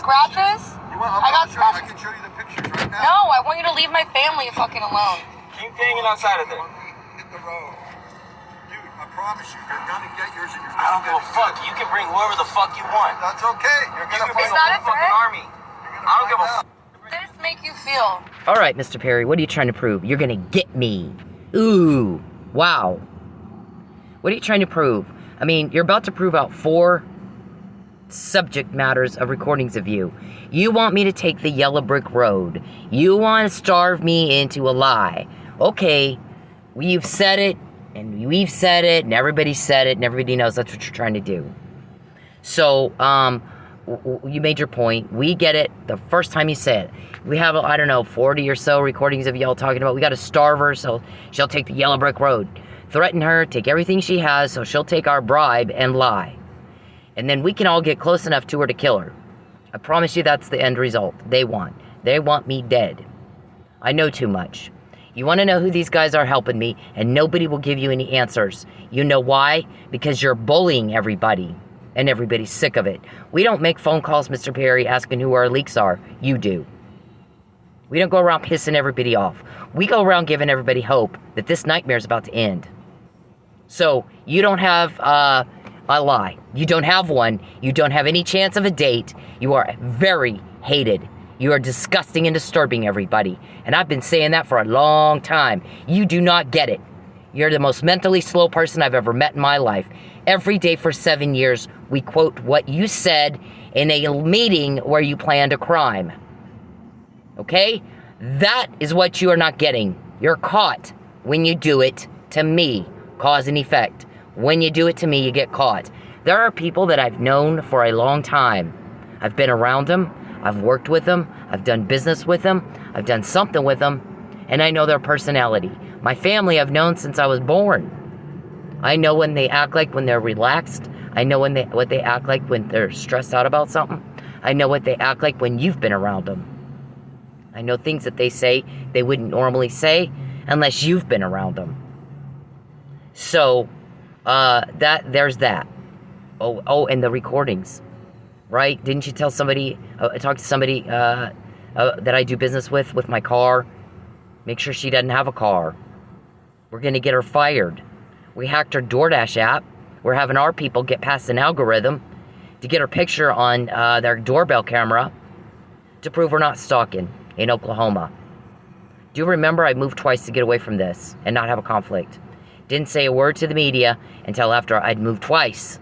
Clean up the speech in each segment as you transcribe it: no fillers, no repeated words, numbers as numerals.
scratches? I got scratches. I can show you the pictures right now. No, I want you to leave my family fucking alone. Keep hanging outside of there. Hit the road. Dude, I promise you, you're gonna get yours and you're I don't give a fuck. You can bring whoever the fuck you want. That's okay. You're gonna bring Is that a fucking threat? army. I don't give a fuck. How does this make you feel? All right, Mr. Perry, what are you trying to prove? You're gonna get me. Ooh, wow. What are you trying to prove? I mean, you're about to prove out 4 subject matters of recordings of you. You want me to take the yellow brick road. You want to starve me into a lie. Okay, we've said it, and we've said it, and everybody said it, and everybody knows that's what you're trying to do. So, you made your point. We get it the first time you said it. We have, I don't know, 40 or so recordings of y'all talking about we got to starve her so she'll take the yellow brick road. Threaten her, take everything she has so she'll take our bribe and lie. And then we can all get close enough to her to kill her. I promise you that's the end result they want. They want me dead. I know too much. You want to know who these guys are helping me, and nobody will give you any answers. You know why? Because you're bullying everybody, and everybody's sick of it. We don't make phone calls, Mr. Perry, asking who our leaks are. You do. We don't go around pissing everybody off. We go around giving everybody hope that this nightmare is about to end. So, you don't have, a lie. You don't have one. You don't have any chance of a date. You are very hated. You are disgusting and disturbing everybody. And I've been saying that for a long time. You do not get it. You're the most mentally slow person I've ever met in my life. Every day for 7 years, we quote what you said in a meeting where you planned a crime. Okay? That is what you are not getting. You're caught when you do it to me. Cause and effect. When you do it to me, you get caught. There are people that I've known for a long time. I've been around them. I've worked with them. I've done business with them. I've done something with them. And I know their personality. My family I've known since I was born. I know when they act like when they're relaxed. I know what they act like when they're stressed out about something. I know what they act like when you've been around them. I know things that they say they wouldn't normally say unless you've been around them. So, there's that. Oh, and the recordings, right? Didn't you tell somebody, talk to somebody, that I do business with my car? Make sure she doesn't have a car. We're gonna get her fired. We hacked her DoorDash app. We're having our people get past an algorithm to get her picture on, their doorbell camera to prove we're not stalking in Oklahoma. Do you remember I moved twice to get away from this and not have a conflict? Didn't say a word to the media until after I'd moved twice.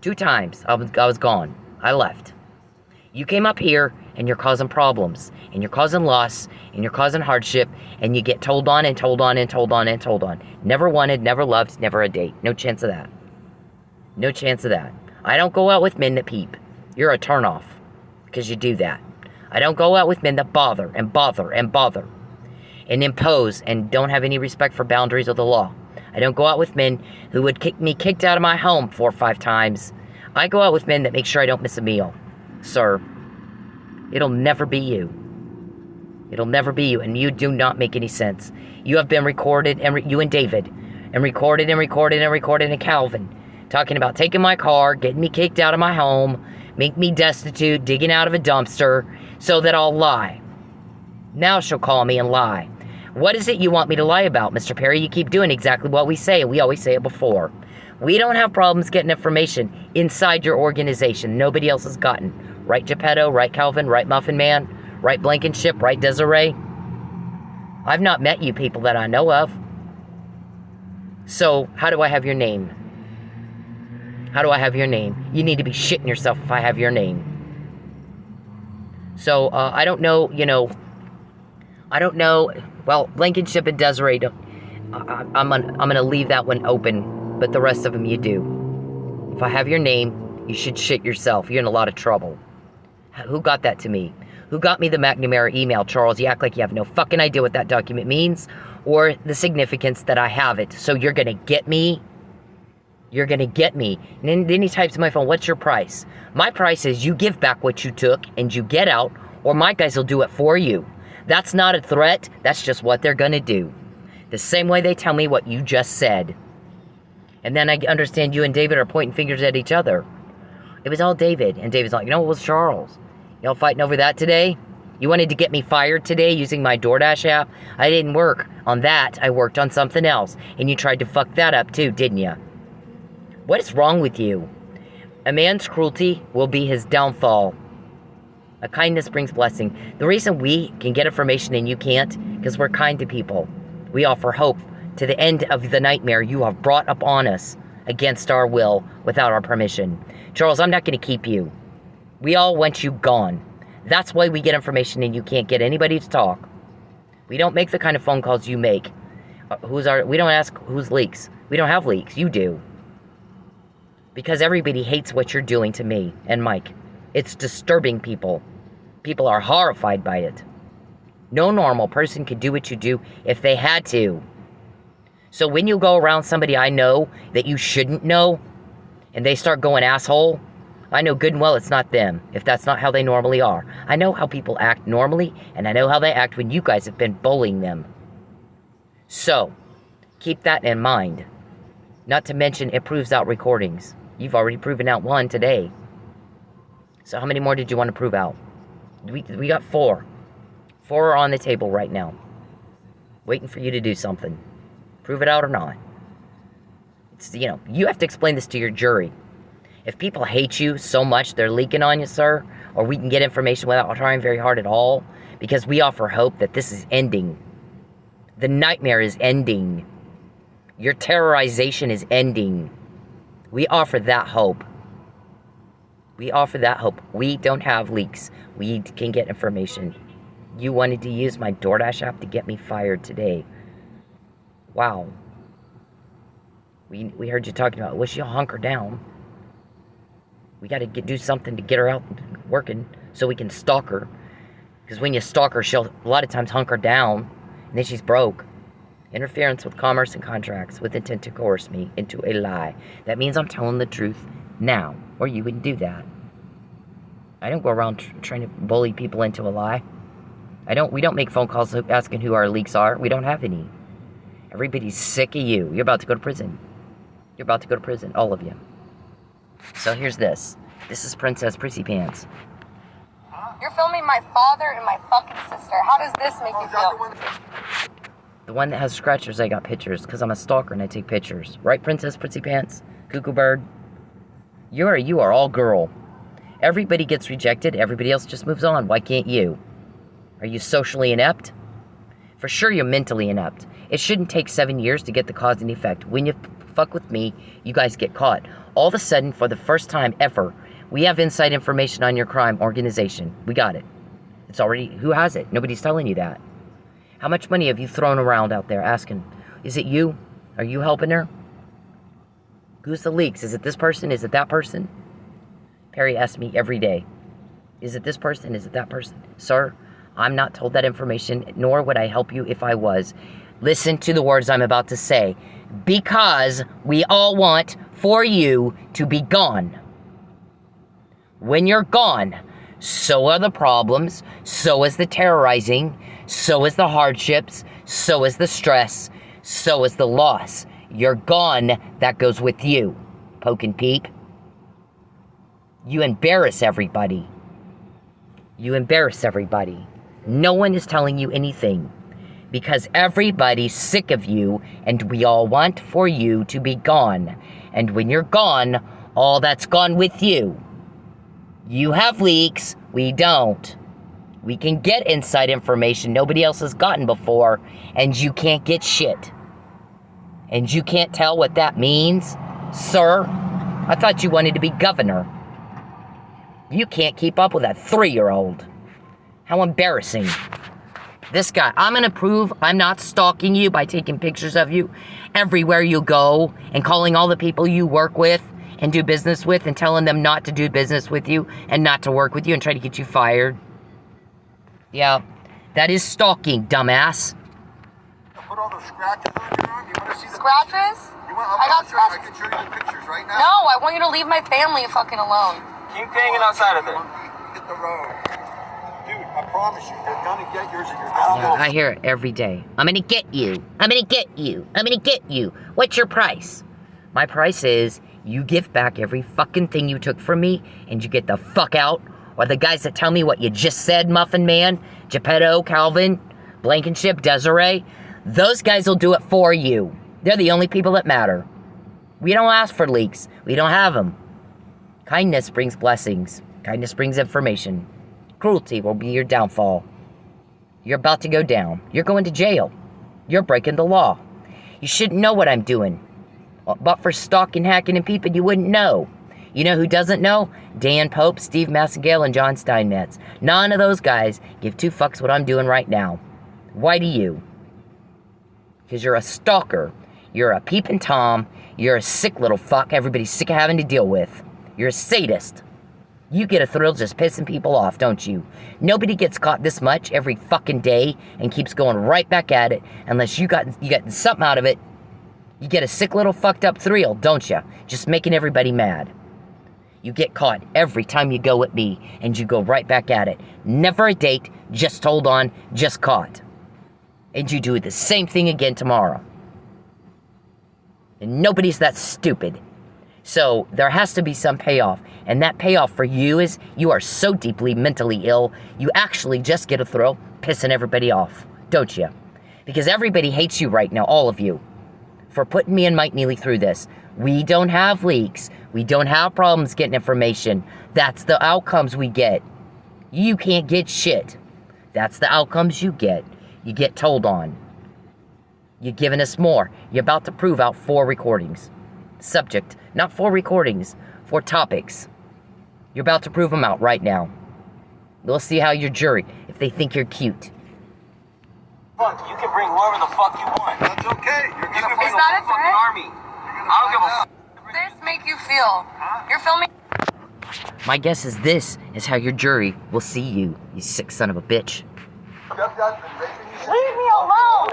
2 times, I was gone. I left. You came up here, and you're causing problems, and you're causing loss, and you're causing hardship, and you get told on and told on and told on and told on. Never wanted, never loved, never a date. No chance of that. No chance of that. I don't go out with men that peep. You're a turnoff, because you do that. I don't go out with men that bother and bother and bother and impose and don't have any respect for boundaries of the law. I don't go out with men who would kicked out of my home 4 or 5 times. I go out with men that make sure I don't miss a meal. Sir, it'll never be you. It'll never be you, and you do not make any sense. You have been recorded, and you and David, and recorded and Calvin, talking about taking my car, getting me kicked out of my home, make me destitute, digging out of a dumpster, so that I'll lie. Now she'll call me and lie. What is it you want me to lie about, Mr. Perry? You keep doing exactly what we say, and we always say it before. We don't have problems getting information inside your organization. Nobody else has gotten. Right, Geppetto? Right, Calvin? Right, Muffin Man? Right, Blankenship? Right, Desiree? I've not met you people that I know of. So, how do I have your name? How do I have your name? You need to be shitting yourself if I have your name. So, I don't know, I don't know. Well, Blankenship and Desiree, I'm gonna leave that one open, but the rest of them you do. If I have your name, you should shit yourself. You're in a lot of trouble. Who got that to me? Who got me the McNamara email, Charles? You act like you have no fucking idea what that document means or the significance that I have it. So you're gonna get me? You're gonna get me. And then he types in my phone, what's your price? My price is you give back what you took and you get out, or my guys will do it for you. That's not a threat. That's just what they're gonna do. The same way they tell me what you just said. And then I understand you and David are pointing fingers at each other. It was all David. And David's like, it was Charles. Y'all fighting over that today? You wanted to get me fired today using my DoorDash app? I didn't work on that. I worked on something else. And you tried to fuck that up too, didn't you? What is wrong with you? A man's cruelty will be his downfall. A kindness brings blessing. The reason we can get information and you can't, because we're kind to people. We offer hope to the end of the nightmare you have brought upon us against our will, without our permission. Charles, I'm not going to keep you. We all want you gone. That's why we get information and you can't get anybody to talk. We don't make the kind of phone calls you make. We don't ask who's leaks. We don't have leaks. You do. Because everybody hates what you're doing to me and Mike. It's disturbing people. People are horrified by it. No normal person could do what you do if they had to. So when you go around somebody I know that you shouldn't know, and they start going asshole, I know good and well it's not them, if that's not how they normally are. I know how people act normally, and I know how they act when you guys have been bullying them. So, keep that in mind. Not to mention, it proves out recordings. You've already proven out one today. So how many more did you want to prove out? We got 4. 4 are on the table right now. Waiting for you to do something. Prove it out or not. It's, you have to explain this to your jury. If people hate you so much they're leaking on you, sir, or we can get information without trying very hard at all, because we offer hope that this is ending. The nightmare is ending. Your terrorization is ending. We offer that hope. We offer that hope. We don't have leaks. We can get information. You wanted to use my DoorDash app to get me fired today. Wow. We heard you talking about, well, she'll hunker down. We got to do something to get her out working so we can stalk her. Because when you stalk her, she'll a lot of times hunker down, and then she's broke. Interference with commerce and contracts with intent to coerce me into a lie. That means I'm telling the truth now, or you wouldn't do that. I don't go around trying to bully people into a lie. We don't make phone calls asking who our leaks are. We don't have any. Everybody's sick of you. You're about to go to prison. You're about to go to prison, all of you. So here's this. This is Princess Prissy Pants. You're filming my father and my fucking sister. How does this make you feel? The one that has scratchers, I got pictures, because I'm a stalker and I take pictures. Right, Princess Prissy Pants? Cuckoo Bird? You are all girl. Everybody gets rejected. Everybody else just moves on. Why can't you? Are you socially inept? For sure you're mentally inept. It shouldn't take 7 years to get the cause and effect. When you fuck with me, you guys get caught. All of a sudden, for the first time ever, we have inside information on your crime organization. We got it. It's already, who has it? Nobody's telling you that. How much money have you thrown around out there asking, is it you? Are you helping her? Who's the leaks? Is it this person? Is it that person? Perry asks me every day, is it this person? Is it that person? Sir, I'm not told that information, nor would I help you if I was. Listen to the words I'm about to say. Because we all want for you to be gone. When you're gone, so are the problems, so is the terrorizing, so is the hardships, so is the stress, so is the loss. You're gone, that goes with you. Poke and peep. You embarrass everybody. You embarrass everybody. No one is telling you anything. Because everybody's sick of you, and we all want for you to be gone. And when you're gone, all that's gone with you. You have leaks, we don't. We can get inside information nobody else has gotten before, and you can't get shit. And you can't tell what that means? Sir, I thought you wanted to be governor. You can't keep up with that 3-year-old. How embarrassing. This guy, I'm going to prove I'm not stalking you by taking pictures of you everywhere you go and calling all the people you work with and do business with and telling them not to do business with you and not to work with you and try to get you fired. Yeah, that is stalking, dumbass. Put all those scratches on your arm. You want to see the Scratches? I got scratches. I can show you the pictures right now. No, I want you to leave my family fucking alone. Keep hanging outside of there. Hit the road. Dude, I promise you, you're gonna get yours and you're gonna Yeah, I hear it every day. I'm gonna get you. I'm gonna get you. I'm gonna get you. What's your price? My price is you give back every fucking thing you took from me and you get the fuck out, Or the guys that tell me what you just said, Muffin Man, Geppetto, Calvin, Blankenship, Desiree, those guys will do it for you. They're the only people that matter. We don't ask for leaks. We don't have them. Kindness brings blessings. Kindness brings information. Cruelty will be your downfall. You're about to go down. You're going to jail. You're breaking the law. You shouldn't know what I'm doing. But for stalking, hacking, and peeping, you wouldn't know. You know who doesn't know? Dan Pope, Steve Massengale, and John Steinmetz. None of those guys give two fucks what I'm doing right now. Why do you? Because you're a stalker. You're a peeping Tom. You're a sick little fuck everybody's sick of having to deal with. You're a sadist. You get a thrill just pissing people off, don't you? Nobody gets caught this much every fucking day and keeps going right back at it unless you got something out of it. You get a sick little fucked up thrill, don't you? Just making everybody mad. You get caught every time you go at me and you go right back at it. Never a date, just hold on, just caught. And you do the same thing again tomorrow. And nobody's that stupid. So there has to be some payoff. And that payoff for you is you are so deeply mentally ill, you actually just get a thrill pissing everybody off, don't you? Because everybody hates you right now, all of you, for putting me and Mike Neely through this. We don't have leaks. We don't have problems getting information. That's the outcomes we get. You can't get shit. That's the outcomes you get. You get told on. You're giving us more. You're about to prove out 4 recordings. Subject, not 4 recordings, 4 topics. You're about to prove them out right now. We'll see how your jury, if they think you're cute. Fuck, you can bring whoever the fuck you want. That's okay. You're You gonna can bring Is the that a whole fucking threat? army. I don't give a fuck. This make you feel? You're filming. My guess is this is how your jury will see you, you sick son of a bitch. Leave me alone.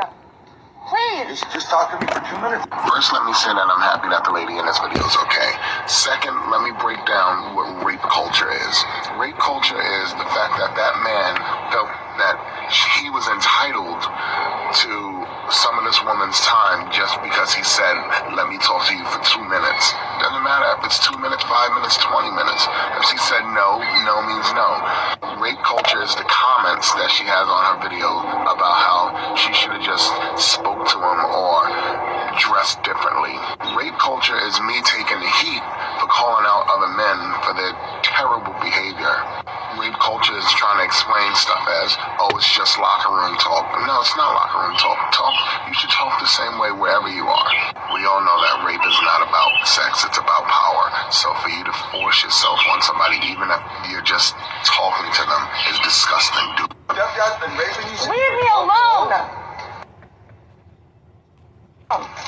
Please. Just talk to me for 2 minutes. First, let me say that I'm happy that the lady in this video is okay. Second, let me break down what rape culture is. Rape culture is the fact that that man felt that he was entitled to some of this woman's time just because he said, let me talk to you for 2 minutes. Doesn't matter if it's 2 minutes, 5 minutes, 20 minutes. If she said no, no means no. Rape culture is the comments that she has on her video about how she should have just spoke to him or dressed differently. Rape culture is me taking the heat for calling out other men for their terrible behavior. Rape culture is trying to explain stuff as, oh, it's just locker room talk. No, it's not locker room talk. You should talk the same way wherever you are. We all know that rape is not about sex, it's about power. So for you to force yourself on somebody, even if you're just talking to them, is disgusting, dude. Stepdad's been raping you. Leave me alone.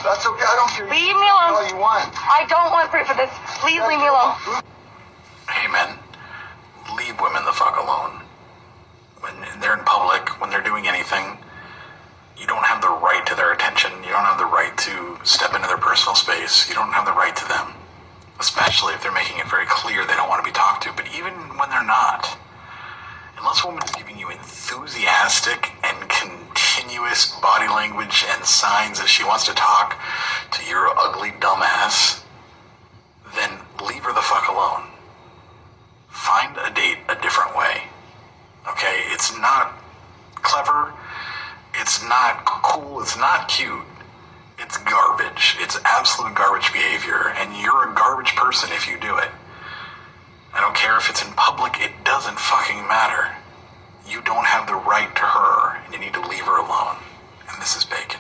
That's okay. I don't care. Leave me alone. All you want. I don't want proof of this. Please leave me alone. Hey men, leave women the fuck alone. When they're in public, when they're doing anything, you don't have the right to their attention. You don't have the right to step into their personal space. You don't have the right to them. Especially if they're making it very clear they don't want to be talked to. But even when they're not, unless a woman is giving you enthusiastic and continuous body language and signs that she wants to talk to your ugly dumbass, then leave her the fuck alone. Find a date a different way. Okay? It's not clever. It's not cool. It's not cute. It's garbage. It's absolute garbage behavior. And you're a garbage person if you do it. I don't care if it's in public. It doesn't fucking matter. You don't have the right to her. And you need to leave her alone. And this is bacon.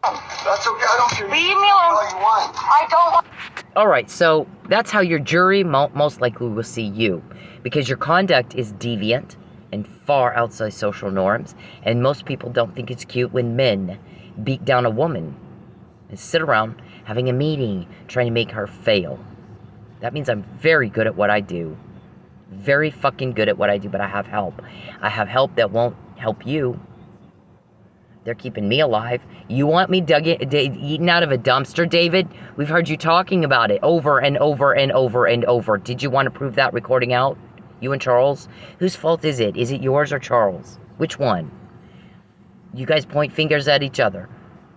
That's okay. I don't care. Leave me alone. All you want. I don't want. Alright, so that's how your jury most likely will see you. Because your conduct is deviant and far outside social norms. And most people don't think it's cute when men beat down a woman and sit around having a meeting trying to make her fail. That means I'm very good at what I do. Very fucking good at what I do, but I have help. I have help that won't help you. They're keeping me alive. You want me eaten out of a dumpster, David? We've heard you talking about it over and over and over and over. Did you want to prove that recording out? You and Charles? Whose fault is it? Is it yours or Charles? Which one? You guys point fingers at each other.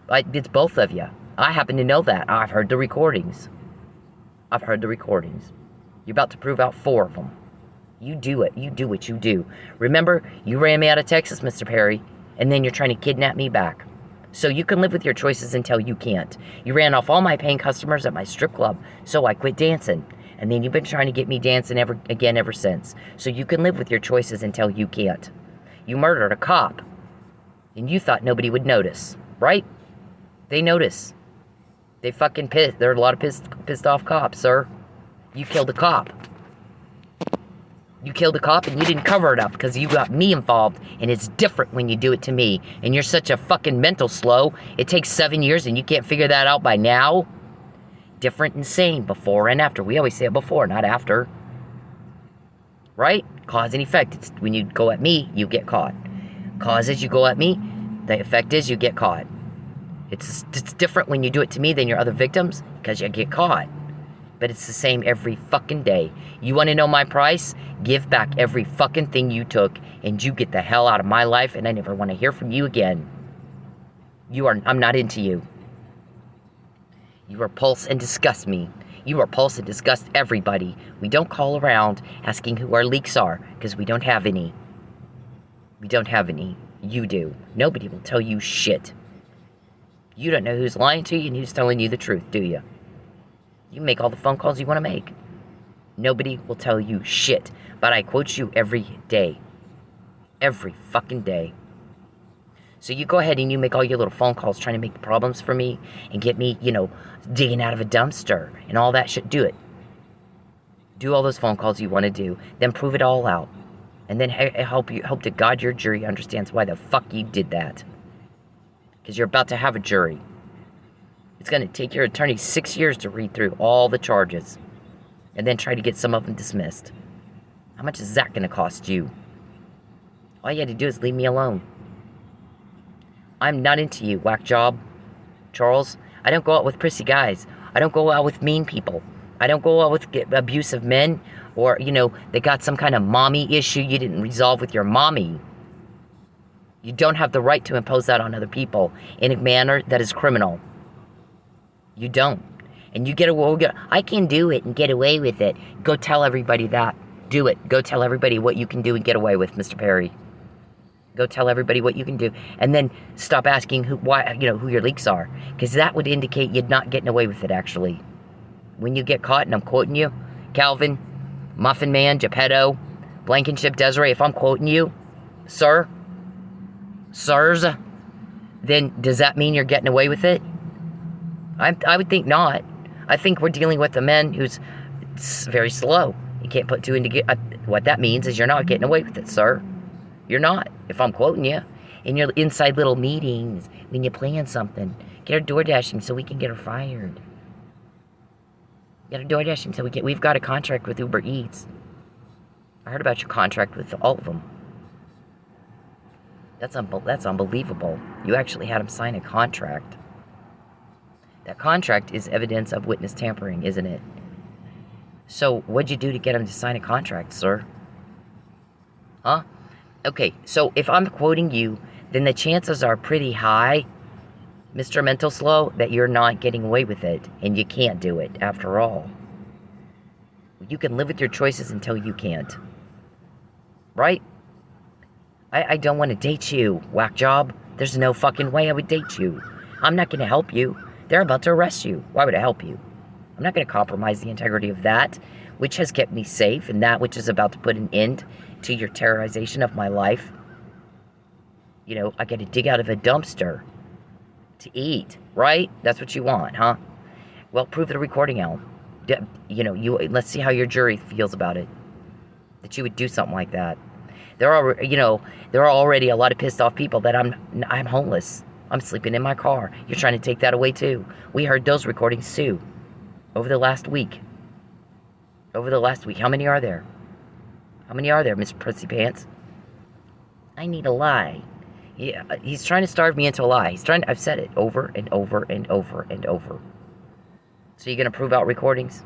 It's both of you. I happen to know that. I've heard the recordings. I've heard the recordings. You're about to prove out 4 of them. You do it. You do what you do. Remember, you ran me out of Texas, Mr. Perry, and then you're trying to kidnap me back. So you can live with your choices until you can't. You ran off all my paying customers at my strip club, so I quit dancing. And then you've been trying to get me dancing again ever since. So you can live with your choices until you can't. You murdered a cop, and you thought nobody would notice, right? They notice. They fucking pissed. There are a lot of pissed off cops, sir. You killed a cop. You killed a cop and you didn't cover it up because you got me involved, and it's different when you do it to me. And you're such a fucking mental slow. It takes 7 years and you can't figure that out by now. Different and same, before and after. We always say it before, not after. Right? Cause and effect. It's when you go at me, you get caught. Cause is you go at me, the effect is you get caught. It's different when you do it to me than your other victims because you get caught. But it's the same every fucking day. You want to know my price? Give back every fucking thing you took, and you get the hell out of my life, and I never want to hear from you again. I'm not into you. You repulse and disgust me. You repulse and disgust everybody. We don't call around asking who our leaks are, because we don't have any. We don't have any. You do. Nobody will tell you shit. You don't know who's lying to you and who's telling you the truth, do you? You make all the phone calls you want to make. Nobody will tell you shit. But I quote you every day. Every fucking day. So you go ahead and you make all your little phone calls trying to make problems for me and get me, digging out of a dumpster and all that shit. Do it. Do all those phone calls you want to do. Then prove it all out. And then hope to God your jury understands why the fuck you did that. Because you're about to have a jury. It's going to take your attorney 6 years to read through all the charges and then try to get some of them dismissed. How much is that going to cost you? All you had to do is leave me alone. I'm not into you, whack job. Charles, I don't go out with prissy guys. I don't go out with mean people. I don't go out with abusive men or, they got some kind of mommy issue you didn't resolve with your mommy. You don't have the right to impose that on other people in a manner that is criminal. You don't. And you I can do it and get away with it. Go tell everybody that. Do it. Go tell everybody what you can do and get away with, Mr. Perry. Go tell everybody what you can do. And then stop asking who your leaks are. Because that would indicate you're not getting away with it, actually. When you get caught, and I'm quoting you, Calvin, Muffin Man, Geppetto, Blankenship, Desiree, if I'm quoting you, sirs, then does that mean you're getting away with it? I would think not. I think we're dealing with a man who's very slow. You can't put two into what that means is you're not getting away with it, sir. You're not. If I'm quoting you in your inside little meetings when you plan something, get her door dashing so we can get her fired. Get her door dashing so we've got a contract with Uber Eats. I heard about your contract with all of them. That's unbelievable. You actually had them sign a contract. That contract is evidence of witness tampering, isn't it? So, what'd you do to get him to sign a contract, sir? Huh? Okay, so if I'm quoting you, then the chances are pretty high, Mr. Mental Slow, that you're not getting away with it, and you can't do it, after all. You can live with your choices until you can't. Right? I don't want to date you, whack job. There's no fucking way I would date you. I'm not going to help you. They're about to arrest you. Why would I help you? I'm not going to compromise the integrity of that, which has kept me safe, and that which is about to put an end to your terrorization of my life. I got to dig out of a dumpster to eat, right? That's what you want, huh? Well, prove the recording out. Let's see how your jury feels about it. That you would do something like that. There are already a lot of pissed off people that I'm homeless. I'm sleeping in my car. You're trying to take that away too. We heard those recordings too. Over the last week. How many are there? How many are there, Miss Prissy Pants? I need a lie. Yeah, he's trying to starve me into a lie. I've said it over and over and over and over. So you're going to prove out recordings?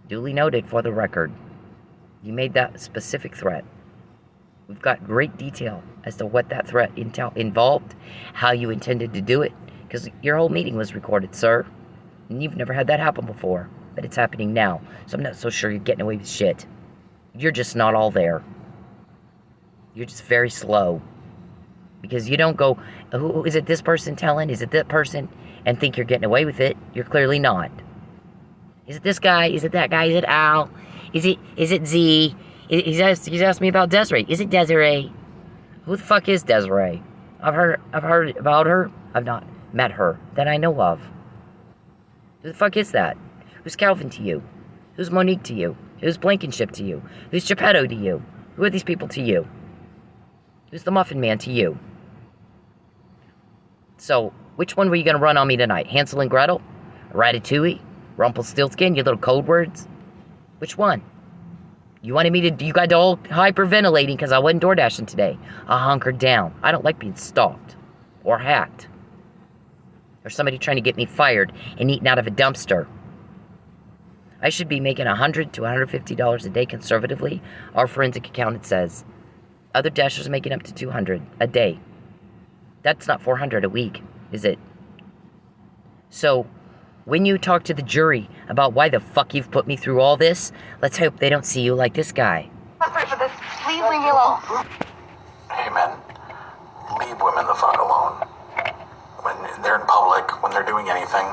Duly noted for the record. You made that specific threat. We've got great detail as to what that threat involved, how you intended to do it, because your whole meeting was recorded, sir. And you've never had that happen before, but it's happening now. So I'm not so sure you're getting away with shit. you're just not all there. You're just very slow. Because you don't go, oh, is it this person telling? Is it that person? And think you're getting away with it. You're clearly not. Is it this guy? Is it that guy? Is it Al? Is it Z? He's asked me about Desiree. Is it Desiree? Who the fuck is Desiree? I've heard about her. I've not met her that I know of. Who the fuck is that? Who's Calvin to you? Who's Monique to you? Who's Blankenship to you? Who's Geppetto to you? Who are these people to you? Who's the Muffin Man to you? So, which one were you going to run on me tonight? Hansel and Gretel? Ratatouille? Rumpelstiltskin? Your little code words? Which one? You wanted me to... You got all hyperventilating because I wasn't door dashing today. I hunkered down. I don't like being stalked. Or hacked. Or somebody trying to get me fired and eaten out of a dumpster. I should be making $100 to $150 a day conservatively. Our forensic accountant says. Other dashers are making up to $200 a day. That's not $400 a week, is it? So, when you talk to the jury about why the fuck you've put me through all this, let's hope they don't see you like this guy. I'm sorry for this. Please leave me alone. Hey, men, leave women the fuck alone. When they're in public, when they're doing anything,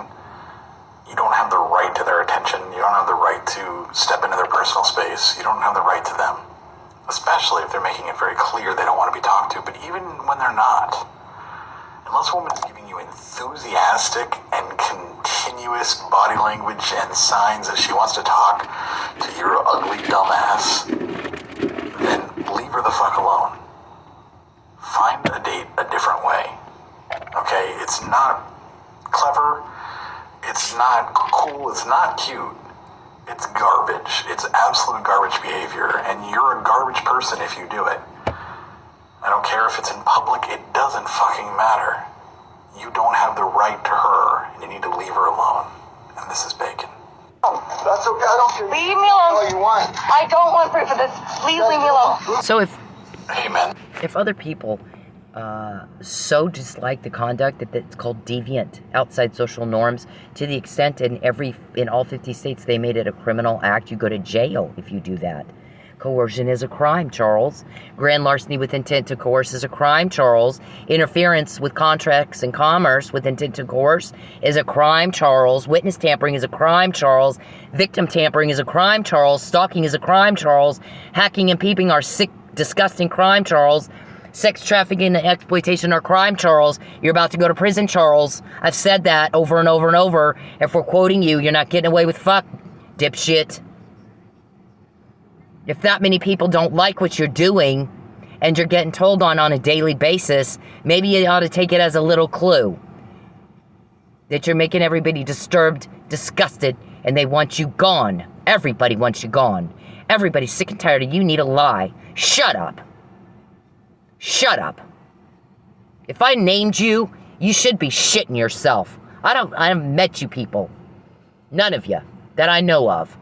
you don't have the right to their attention. You don't have the right to step into their personal space. You don't have the right to them. Especially if they're making it very clear they don't want to be talked to, but even when they're not. Unless a woman's giving you enthusiastic and continuous body language and signs that she wants to talk to your ugly dumbass, then leave her the fuck alone. Find a date a different way. Okay? It's not clever. It's not cool. It's not cute. It's garbage. It's absolute garbage behavior, and you're a garbage person if you do it. I don't care if it's in public, it doesn't fucking matter. You don't have the right to her, and you need to leave her alone. And this is bacon. That's okay. I don't care. Leave me alone. All you want. I don't want proof of this. Please leave me alone. So Hey, man. if other people so dislike the conduct that it's called deviant, outside social norms, to the extent in all 50 states they made it a criminal act, you go to jail if you do that. Coercion is a crime, Charles. Grand larceny with intent to coerce is a crime, Charles. Interference with contracts and commerce with intent to coerce is a crime, Charles. Witness tampering is a crime, Charles. Victim tampering is a crime, Charles. Stalking is a crime, Charles. Hacking and peeping are sick, disgusting crime, Charles. Sex trafficking and exploitation are crime, Charles. You're about to go to prison, Charles. I've said that over and over and over. If we're quoting you, you're not getting away with fuck, dipshit. If that many people don't like what you're doing, and you're getting told on a daily basis, maybe you ought to take it as a little clue. That you're making everybody disturbed, disgusted, and they want you gone. Everybody wants you gone. Everybody's sick and tired of you need a lie. Shut up. Shut up. If I named you, you should be shitting yourself. I haven't met you people. None of you that I know of.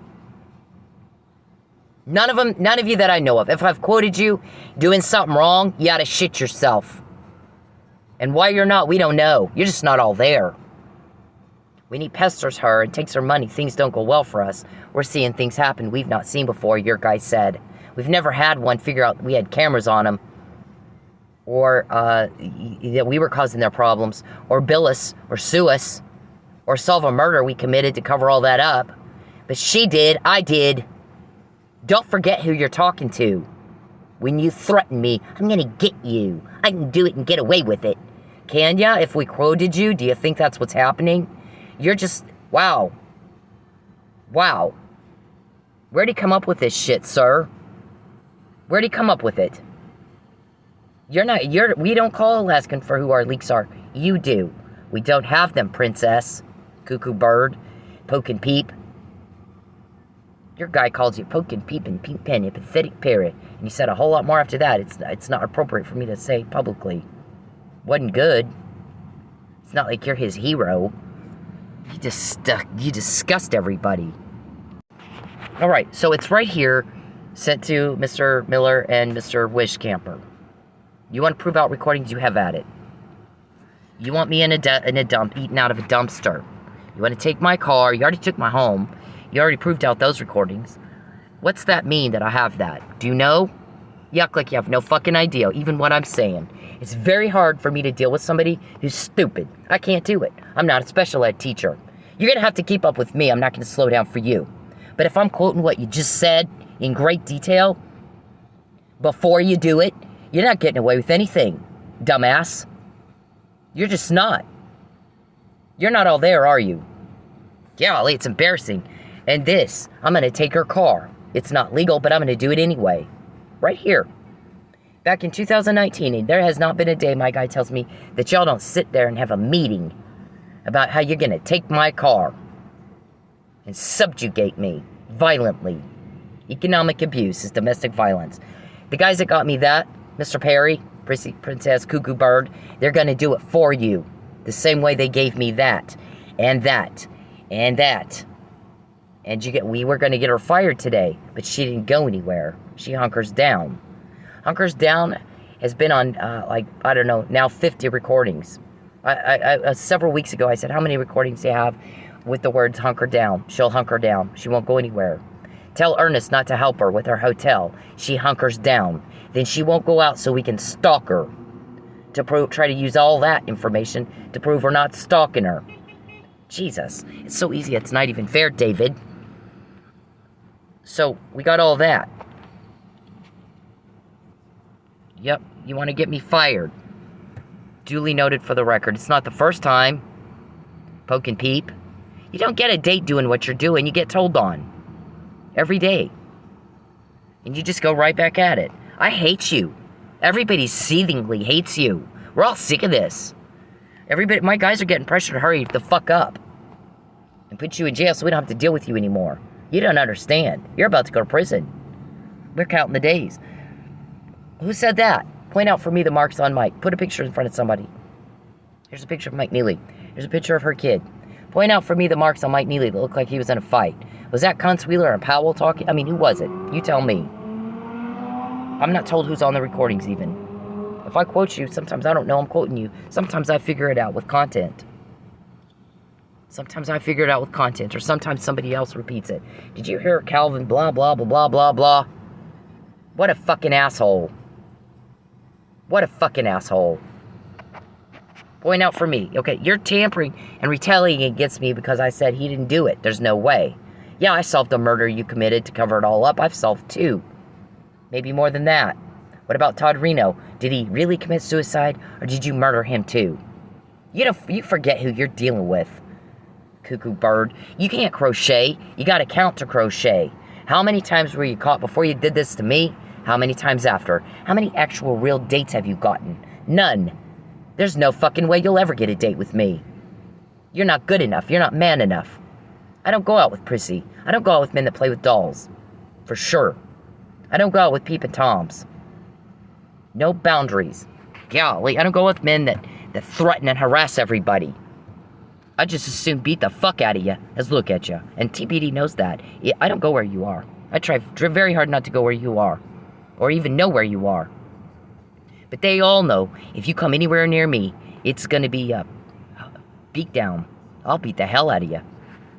None of you that I know of. If I've quoted you doing something wrong, you ought to shit yourself. And why you're not, we don't know. You're just not all there. When he pesters her and takes her money, things don't go well for us. We're seeing things happen we've not seen before, your guy said. We've never had one figure out we had cameras on him. Or that we were causing their problems. Or bill us, or sue us. Or solve a murder we committed to cover all that up. But she did, I did. Don't forget who you're talking to. When you threaten me, I'm gonna get you. I can do it and get away with it. Can ya? If we quoted you, do you think that's what's happening? You're just, wow. Wow. Where'd he come up with this shit, sir? Where'd he come up with it? We don't call asking for who our leaks are. You do. We don't have them, princess. Cuckoo bird. Poke and peep. Your guy calls you poke and peep and peep pen, you pathetic parrot. And you said a whole lot more after that. It's not appropriate for me to say publicly. Wasn't good. It's not like you're his hero. You disgust everybody. Alright, so it's right here, sent to Mr. Miller and Mr. Wishcamper. You want to prove out recordings, you have at it. You want me in a dump, eating out of a dumpster. You want to take my car, you already took my home. You already proved out those recordings. What's that mean that I have that? Do you know? You act like you have no fucking idea, even what I'm saying. It's very hard for me to deal with somebody who's stupid. I can't do it. I'm not a special ed teacher. You're gonna have to keep up with me. I'm not gonna slow down for you. But if I'm quoting what you just said in great detail, before you do it, you're not getting away with anything, dumbass. You're just not. You're not all there, are you? Golly, it's embarrassing. And this, I'm gonna take her car. It's not legal, but I'm gonna do it anyway. Right here. Back in 2019, there has not been a day my guy tells me that y'all don't sit there and have a meeting about how you're gonna take my car and subjugate me violently. Economic abuse is domestic violence. The guys that got me that, Mr. Perry, Princess Cuckoo Bird, they're gonna do it for you. The same way they gave me that, and that, and that. And we were gonna get her fired today, but she didn't go anywhere. She hunkers down. Hunkers Down has been on, I don't know, now 50 recordings. Several weeks ago, I said, how many recordings do you have with the words hunker down? She'll hunker down. She won't go anywhere. Tell Ernest not to help her with her hotel. She hunkers down. Then she won't go out so we can stalk her. Try to use all that information to prove we're not stalking her. Jesus, it's so easy, it's not even fair, David. So, we got all that. Yep, you want to get me fired. Duly noted for the record. It's not the first time. Poke and peep. You don't get a date doing what you're doing. You get told on. Every day. And you just go right back at it. I hate you. Everybody seethingly hates you. We're all sick of this. Everybody, my guys are getting pressure to hurry the fuck up. And put you in jail so we don't have to deal with you anymore. You don't understand. You're about to go to prison. We're counting the days. Who said that? Point out for me the marks on Mike. Put a picture in front of somebody. Here's a picture of Mike Neely. Here's a picture of her kid. Point out for me the marks on Mike Neely that look like he was in a fight. Was that Kuntz, Wheeler, and Powell talking? I mean, who was it? You tell me. I'm not told who's on the recordings even. If I quote you, sometimes I don't know I'm quoting you. Sometimes I figure it out with content. Sometimes I figure it out with content, or sometimes somebody else repeats it. Did you hear Calvin blah, blah, blah, blah, blah, blah? What a fucking asshole. What a fucking asshole. Point out for me. Okay, you're tampering and retaliating against me because I said he didn't do it. There's no way. Yeah, I solved the murder you committed to cover it all up. I've solved 2. Maybe more than that. What about Todd Reno? Did he really commit suicide, or did you murder him too? You forget who you're dealing with, Cuckoo Bird. You can't crochet. You gotta count to crochet. How many times were you caught before you did this to me? How many times after? How many actual real dates have you gotten? None. There's no fucking way you'll ever get a date with me. You're not good enough. You're not man enough. I don't go out with prissy. I don't go out with men that play with dolls. For sure. I don't go out with peeping toms. No boundaries. Golly, I don't go with men that threaten and harass everybody. I just as soon beat the fuck out of you as look at you. And TBD knows that. I don't go where you are. I try very hard not to go where you are. Or even know where you are. But they all know, if you come anywhere near me, it's gonna be a beat down. I'll beat the hell out of you.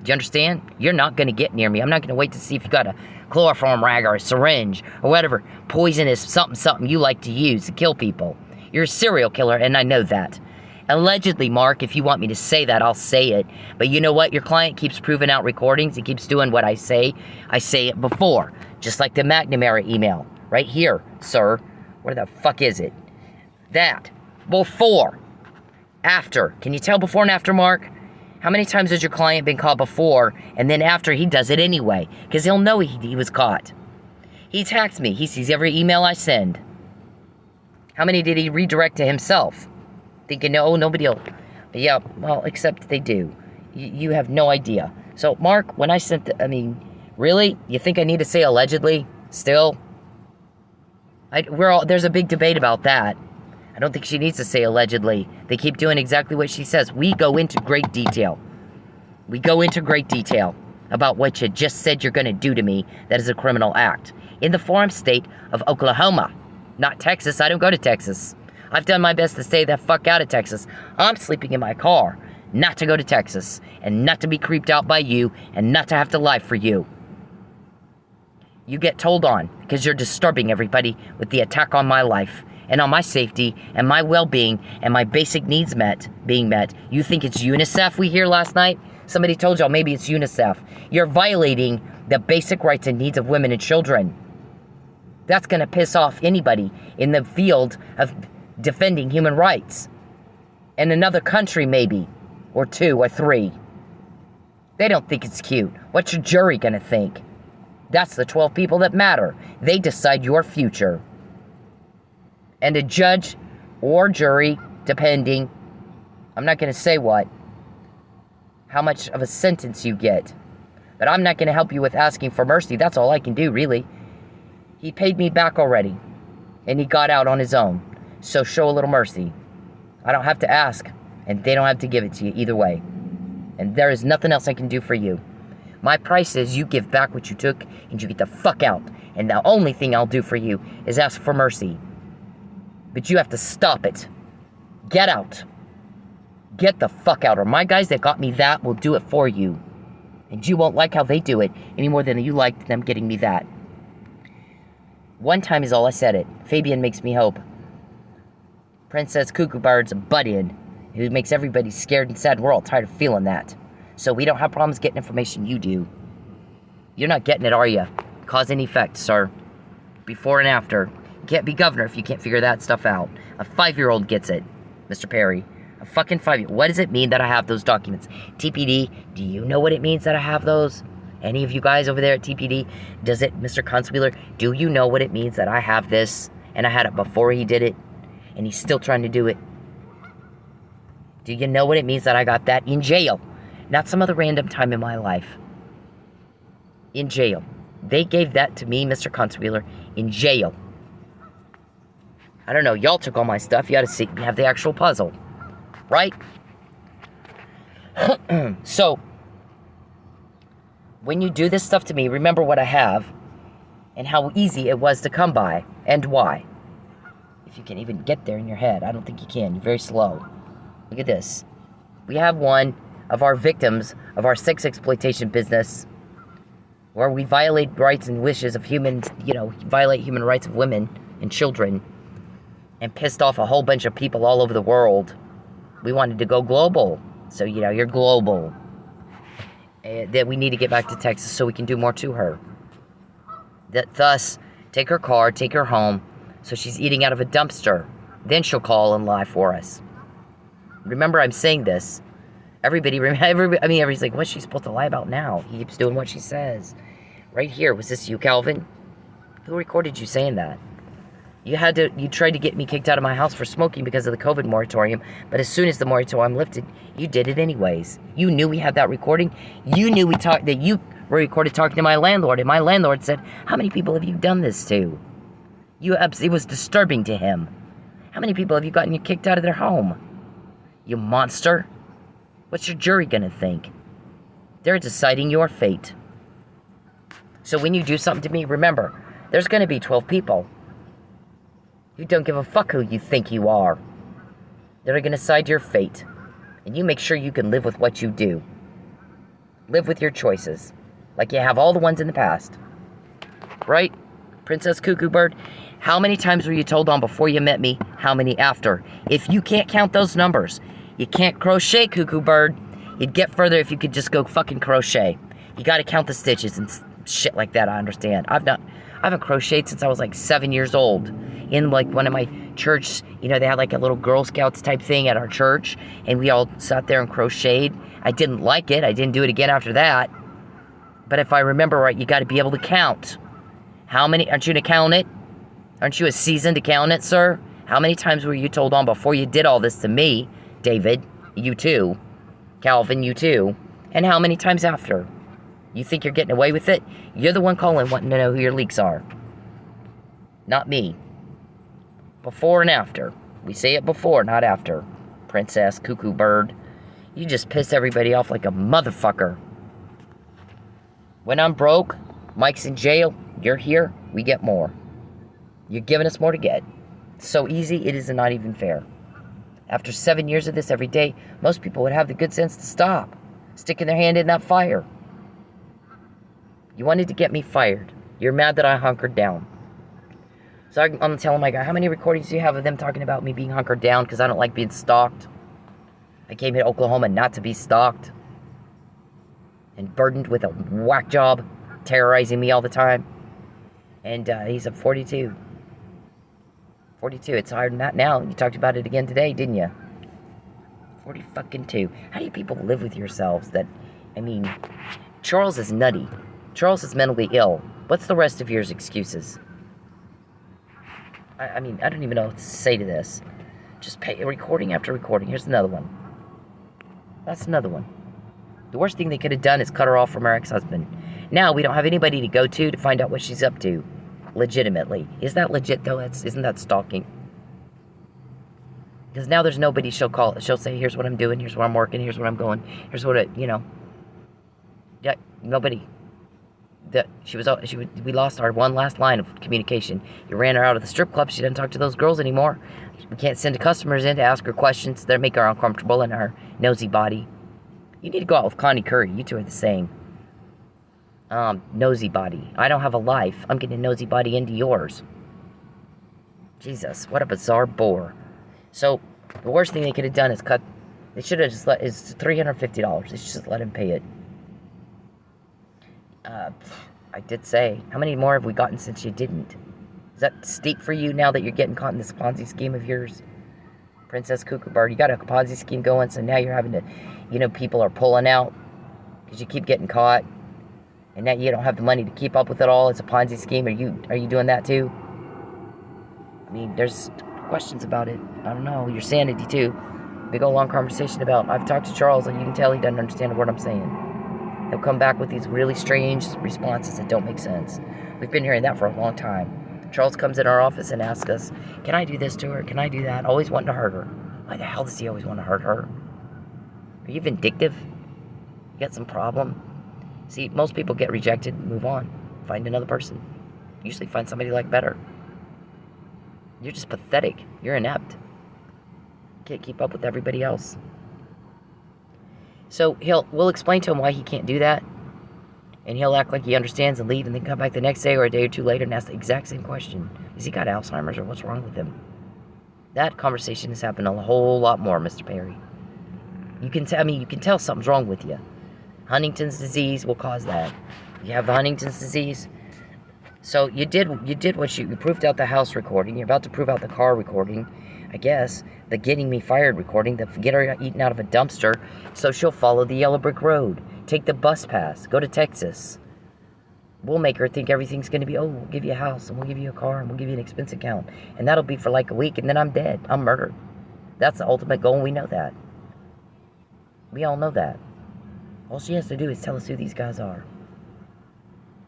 Do you understand? You're not gonna get near me. I'm not gonna wait to see if you got a chloroform rag or a syringe or whatever poisonous something you like to use to kill people. You're a serial killer, and I know that. Allegedly, Mark, if you want me to say that, I'll say it. But you know what? Your client keeps proving out recordings. He keeps doing what I say. I say it before. Just like the McNamara email. Right here, sir. Where the fuck is it? That. Before. After. Can you tell before and after, Mark? How many times has your client been caught before, and then after he does it anyway? Because he'll know he was caught. He attacks me. He sees every email I send. How many did he redirect to himself? Thinking, no, nobody will. Yeah, well, except they do. You have no idea. So, Mark, when I sent really? You think I need to say allegedly? Still? There's a big debate about that. I don't think she needs to say allegedly. They keep doing exactly what she says. We go into great detail. We go into great detail about what you just said you're going to do to me that is a criminal act. In the forum state of Oklahoma. Not Texas. I don't go to Texas. I've done my best to stay the fuck out of Texas. I'm sleeping in my car. Not to go to Texas. And not to be creeped out by you. And not to have to lie for you. You get told on because you're disturbing everybody with the attack on my life and on my safety and my well-being and my basic needs being met. You think it's UNICEF we hear last night? Somebody told y'all maybe it's UNICEF. You're violating the basic rights and needs of women and children. That's going to piss off anybody in the field of defending human rights. In another country maybe, or 2 or 3. They don't think it's cute. What's your jury going to think? That's the 12 people that matter. They decide your future. And a judge or jury, depending, I'm not going to say what, how much of a sentence you get. But I'm not going to help you with asking for mercy. That's all I can do, really. He paid me back already. And he got out on his own. So show a little mercy. I don't have to ask. And they don't have to give it to you either way. And there is nothing else I can do for you. My price is you give back what you took and you get the fuck out. And the only thing I'll do for you is ask for mercy. But you have to stop it. Get out. Get the fuck out. Or my guys that got me that will do it for you. And you won't like how they do it any more than you liked them getting me that. One time is all I said it. Fabian makes me hope. Princess Cuckoo Bird's a butt-in who makes everybody scared and sad. We're all tired of feeling that. So we don't have problems getting information. You do. You're not getting it, are you? Cause and effect, sir. Before and after. You can't be governor if you can't figure that stuff out. A 5-year-old gets it, Mr. Perry. A fucking 5-year-old. What does it mean that I have those documents? TPD, do you know what it means that I have those? Any of you guys over there at TPD? Does it, Mr. Consueler, do you know what it means that I have this? And I had it before he did it? And he's still trying to do it? Do you know what it means that I got that in jail? Not some other random time in my life. In jail. They gave that to me, Mr. Consueler, in jail. I don't know, y'all took all my stuff. You ought to see, have the actual puzzle. Right? So, when you do this stuff to me, remember what I have and how easy it was to come by and why. If you can even get there in your head. I don't think you can. You're very slow. Look at this. We have one of our victims of our sex exploitation business where we violate rights and wishes of humans, violate human rights of women and children and pissed off a whole bunch of people all over the world. We wanted to go global. So, you're global. That we need to get back to Texas so we can do more to her. Thus, take her car, take her home, so she's eating out of a dumpster. Then she'll call and lie for us. Remember, I'm saying this. Everybody's like, what's she supposed to lie about now? He keeps doing what she says. Right here, was this you, Calvin? Who recorded you saying that? You tried to get me kicked out of my house for smoking because of the COVID moratorium, but as soon as the moratorium lifted, you did it anyways. You knew we had that recording. You knew that you were recorded talking to my landlord, and my landlord said, how many people have you done this to? It was disturbing to him. How many people have you gotten kicked out of their home? You monster. What's your jury gonna think? They're deciding your fate. So when you do something to me, remember, there's gonna be 12 people. You don't give a fuck who you think you are. They're gonna decide your fate. And you make sure you can live with what you do. Live with your choices. Like you have all the ones in the past. Right? Princess Cuckoo Bird? How many times were you told on before you met me? How many after? If you can't count those numbers, you can't crochet, Cuckoo Bird. You'd get further if you could just go fucking crochet. You gotta count the stitches and shit like that, I understand. I haven't crocheted since I was like 7 years old. In like one of my church, they had like a little Girl Scouts type thing at our church, and we all sat there and crocheted. I didn't like it. I didn't do it again after that. But if I remember right, you got to be able to count. How many? Aren't you to count it? Aren't you a seasoned accountant, sir? How many times were you told on before you did all this to me, David? You too. Calvin, you too. And how many times after? You think you're getting away with it? You're the one calling wanting to know who your leaks are. Not me. Before and after. We say it before, not after. Princess Cuckoo Bird. You just piss everybody off like a motherfucker. When I'm broke, Mike's in jail, you're here, we get more. You're giving us more to get. It's so easy, it is not even fair. After 7 years of this every day, most people would have the good sense to stop. Sticking their hand in that fire. You wanted to get me fired. You're mad that I hunkered down. So I'm telling my guy, how many recordings do you have of them talking about me being hunkered down because I don't like being stalked? I came to Oklahoma not to be stalked and burdened with a whack job, terrorizing me all the time. And he's a 42. 42. It's higher than that now. You talked about it again today, didn't you? 40 fucking 2. How do you people live with yourselves that, I mean, Charles is nutty. Charles is mentally ill. What's the rest of your excuses? I mean, I don't even know what to say to this. Just pay recording after recording. Here's another one. That's another one. The worst thing they could have done is cut her off from her ex-husband. Now we don't have anybody to go to find out what she's up to. Legitimately. Is that legit though? Isn't that stalking? Because now there's nobody she'll call. She'll say, here's what I'm doing, here's where I'm working, here's where I'm going, here's what you know. Yeah, nobody. We lost our one last line of communication. You ran her out of the strip club. She doesn't talk to those girls anymore. We can't send the customers in to ask her questions that make her uncomfortable in her nosy body. You need to go out with Connie Curry. You two are the same. Nosy body. I don't have a life. I'm getting a nosy body into yours. Jesus, what a bizarre bore. So, the worst thing they could have done is cut. They should have just it's $350. They should just let him pay it. I did say, how many more have we gotten since you didn't? Is that steep for you now that you're getting caught in this Ponzi scheme of yours? Princess Cuckoo Bird, you got a Ponzi scheme going, so now you're having to, people are pulling out because you keep getting caught, and now you don't have the money to keep up with it all. It's a Ponzi scheme. Are you doing that too? I mean, there's questions about it. I don't know. Your sanity too. Big old long conversation about. I've talked to Charles, and you can tell he doesn't understand a word I'm saying. He'll come back with these really strange responses that don't make sense. We've been hearing that for a long time. Charles comes in our office and asks us, can I do this to her? Can I do that? Always wanting to hurt her. Why the hell does he always want to hurt her? Are you vindictive? You got some problem? See, most people get rejected and move on. Find another person. Usually find somebody you like better. You're just pathetic. You're inept. Can't keep up with everybody else. So we'll explain to him why he can't do that, and he'll act like he understands and leave, and then come back the next day or a day or two later and ask the exact same question. Has he got Alzheimer's, or what's wrong with him? That conversation has happened a whole lot more, Mr. Perry. You can tell something's wrong with you. Huntington's disease will cause that. You have the Huntington's disease. So you did what you proved out the house recording. You're about to prove out the car recording, I guess. The getting me fired recording, the get her eaten out of a dumpster, so she'll follow the yellow brick road, take the bus pass, go to Texas. We'll make her think everything's going to be, we'll give you a house, and we'll give you a car, and we'll give you an expense account. And that'll be for like a week, and then I'm dead. I'm murdered. That's the ultimate goal, and we know that. We all know that. All she has to do is tell us who these guys are.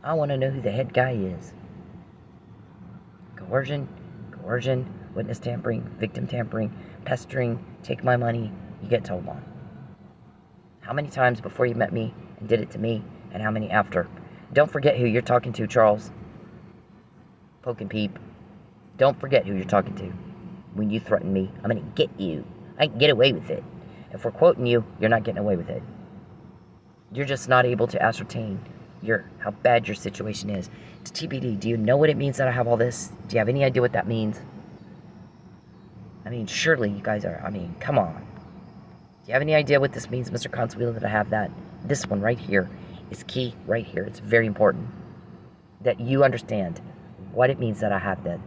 I want to know who the head guy is. Coercion, witness tampering, victim tampering, pestering, take my money, you get told on. How many times before you met me and did it to me, and how many after? Don't forget who you're talking to, Charles. Poke and peep. Don't forget who you're talking to. When you threaten me, I'm going to get you. I can get away with it. If we're quoting you, you're not getting away with it. You're just not able to ascertain how bad your situation is. It's TBD. Do you know what it means that I have all this? Do you have any idea what that means? I mean, surely you guys are, come on. Do you have any idea what this means, Mr. Consuelo, that I have that? This one right here is key right here. It's very important that you understand what it means that I have that.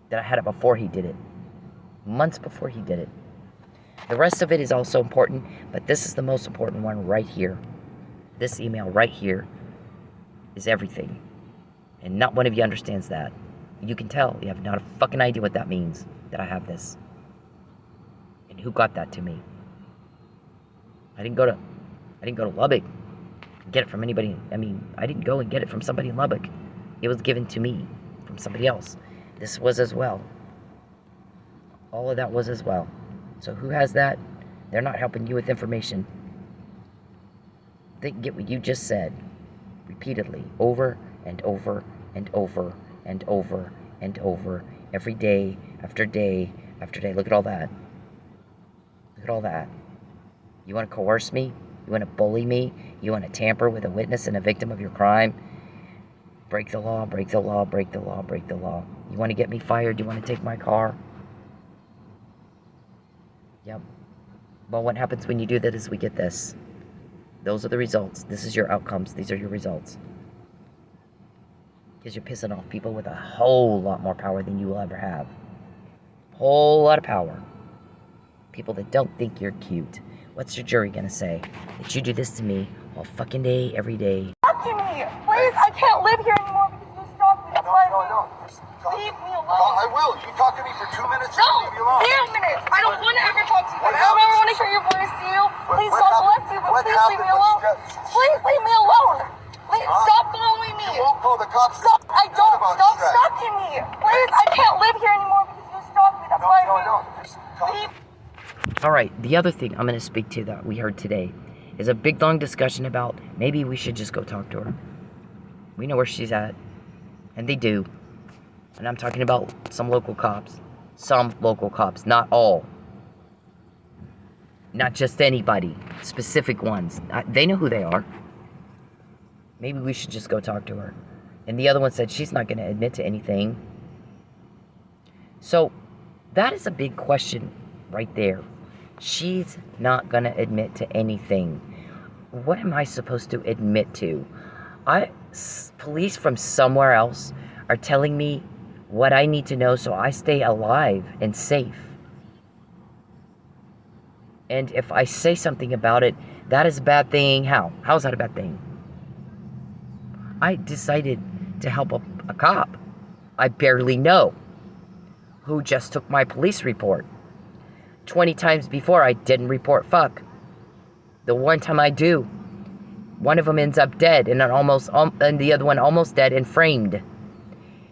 That I had it before he did it. Months before he did it. The rest of it is also important, but this is the most important one right here. This email right here is everything. And not one of you understands that. You can tell. You have not a fucking idea what that means, that I have this. And who got that to me? I didn't go to Lubbock and get it from anybody. I didn't go and get it from somebody in Lubbock. It was given to me from somebody else. This was as well. All of that was as well. So who has that? They're not helping you with information. They can get what you just said repeatedly, over and over and over and over and over, every day after day after day. Look at all that. Look at all that. You want to coerce me? You want to bully me? You want to tamper with a witness and a victim of your crime? Break the law, break the law, break the law, break the law. You want to get me fired? You want to take my car? Yep. Well, what happens when you do that is we get this. Those are the results. This is your outcomes. These are your results. Because you're pissing off people with a whole lot more power than you will ever have. Whole lot of power. People that don't think you're cute. What's your jury gonna say? That you do this to me all fucking day, every day. Stalking me! Please, I can't live here anymore because you stalked me. That's why leave me alone. I will. You talk to me for 2 minutes. No, Leave me alone. 0 minutes. I don't want to ever talk to you. What I don't ever happened? want to hear your voice to you. Please, What God bless happened? you, but What please leave me happened? alone. What's Please leave me alone. Please stop following me. You won't call the cops. Stop. I don't. About Stop stress. stalking me. Please, I can't live here anymore because you stalked me. That's why leave. All right, the other thing I'm going to speak to that we heard today is a big, long discussion about maybe we should just go talk to her. We know where she's at, and they do. And I'm talking about some local cops. Some local cops, not all. Not just anybody. Specific ones. They know who they are. Maybe we should just go talk to her. And the other one said she's not going to admit to anything. So, that is a big question right there. She's not going to admit to anything. What am I supposed to admit to? Police from somewhere else are telling me what I need to know so I stay alive and safe. And if I say something about it, that is a bad thing. How? How is that a bad thing? I decided to help a cop I barely know who just took my police report. 20 times before I didn't report fuck. The one time I do, one of them ends up dead and the other one almost dead and framed.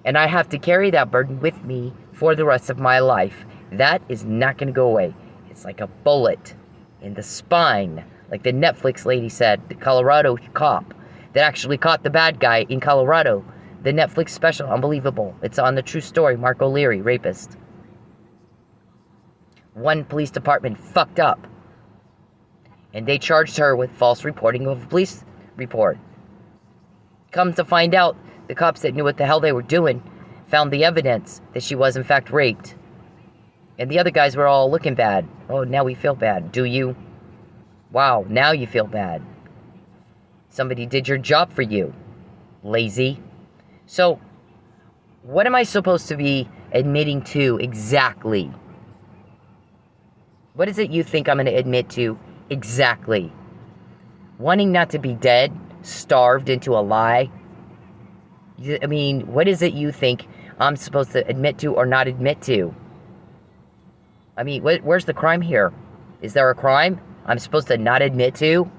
And I have to carry that burden with me for the rest of my life. That is not going to go away. It's like a bullet in the spine. Like the Netflix lady said, the Colorado cop that actually caught the bad guy in Colorado. The Netflix special, unbelievable. It's on the true story, Mark O'Leary, rapist. One police department fucked up. And they charged her with false reporting of a police report. Come to find out, the cops that knew what the hell they were doing found the evidence that she was in fact raped. And the other guys were all looking bad. Oh, now we feel bad. Do you? Wow, now you feel bad. Somebody did your job for you. Lazy. So, what am I supposed to be admitting to exactly? What is it you think I'm going to admit to exactly? Wanting not to be dead? Starved into a lie? I mean, what is it you think I'm supposed to admit to or not admit to? I mean, where's the crime here? Is there a crime I'm supposed to not admit to?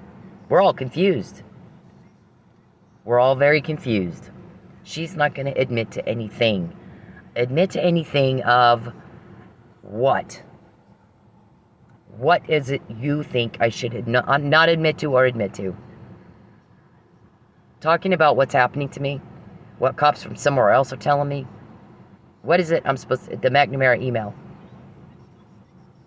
We're all confused. We're all very confused. She's not going to admit to anything. Admit to anything of what? What is it you think I should not admit to or admit to? Talking about what's happening to me? What cops from somewhere else are telling me? What is it I'm supposed to... The McNamara email.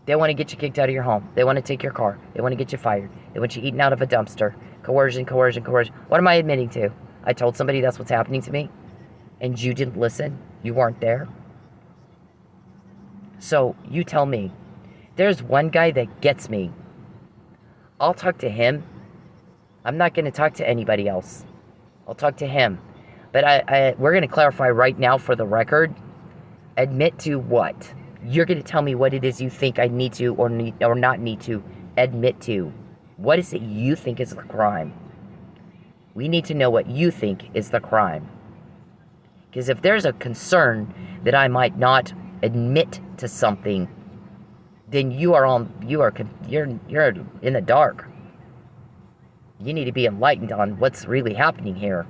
They want to get you kicked out of your home. They want to take your car. They want to get you fired. They want you eaten out of a dumpster. Coercion, coercion, coercion. What am I admitting to? I told somebody that's what's happening to me, and you didn't listen. You weren't there. So, you tell me. There's one guy that gets me. I'll talk to him. I'm not going to talk to anybody else. I'll talk to him. But we're going to clarify right now for the record. Admit to what? You're going to tell me what it is you think I need to or not need to admit to. What is it you think is the crime? We need to know what you think is the crime. Because if there's a concern that I might not admit to something, then you're in the dark. You need to be enlightened on what's really happening here.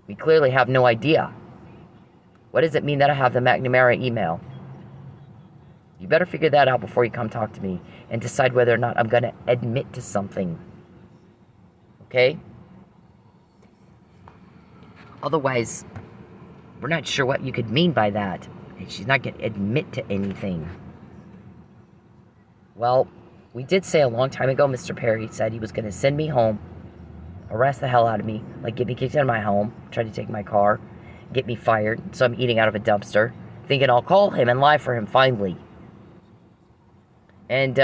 We clearly have no idea. What does it mean that I have the McNamara email? You better figure that out before you come talk to me and decide whether or not I'm going to admit to something. Okay? Otherwise, we're not sure what you could mean by that. And she's not going to admit to anything. Well, we did say a long time ago, Mr. Perry said he was going to send me home harass the hell out of me, like get me kicked out of my home, try to take my car, get me fired, so I'm eating out of a dumpster, thinking I'll call him and lie for him finally. And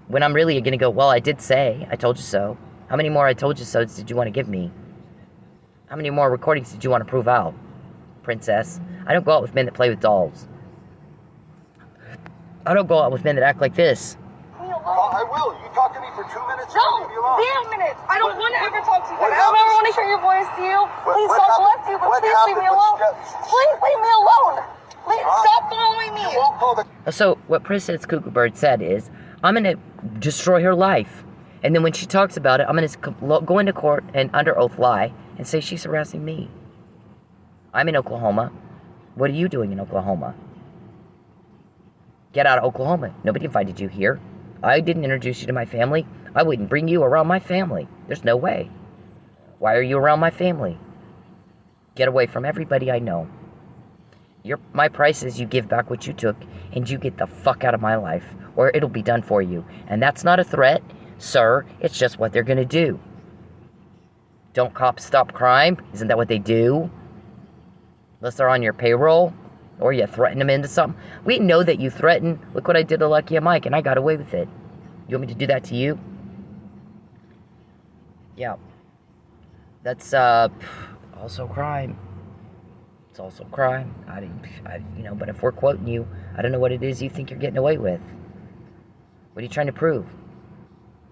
when I'm really going to go, well, I did say, I told you so. How many more I told you so did you want to give me? How many more recordings did you want to prove out, princess? I don't go out with men that play with dolls. I don't go out with men that act like this. Leave me alone. I will. You talk to me for 2 minutes. No, Leave me alone. 0 minutes. I don't want to ever talk to you. What I don't ever happens? want to hear your voice, to you. Please, what God happened? bless you, but What please leave me happened? alone. What- Please leave me alone. Please stop following me. You won't call the... So what Princess Cuckoo Bird said is, I'm going to destroy her life. And then when she talks about it, I'm going to go into court and under oath lie and say she's harassing me. I'm in Oklahoma. What are you doing in Oklahoma? Get out of Oklahoma. Nobody invited you here. I didn't introduce you to my family. I wouldn't bring you around my family. There's no way. Why are you around my family? Get away from everybody I know. My price is you give back what you took and you get the fuck out of my life or it'll be done for you. And that's not a threat, sir. It's just what they're going to do. Don't cops stop crime? Isn't that what they do? Unless they're on your payroll or you threaten them into something. We know that you threaten. Look what I did to Lucky and Mike and I got away with it. You want me to do that to you? Yeah. That's also crime. It's also crime. But if we're quoting you, I don't know what it is you think you're getting away with. What are you trying to prove?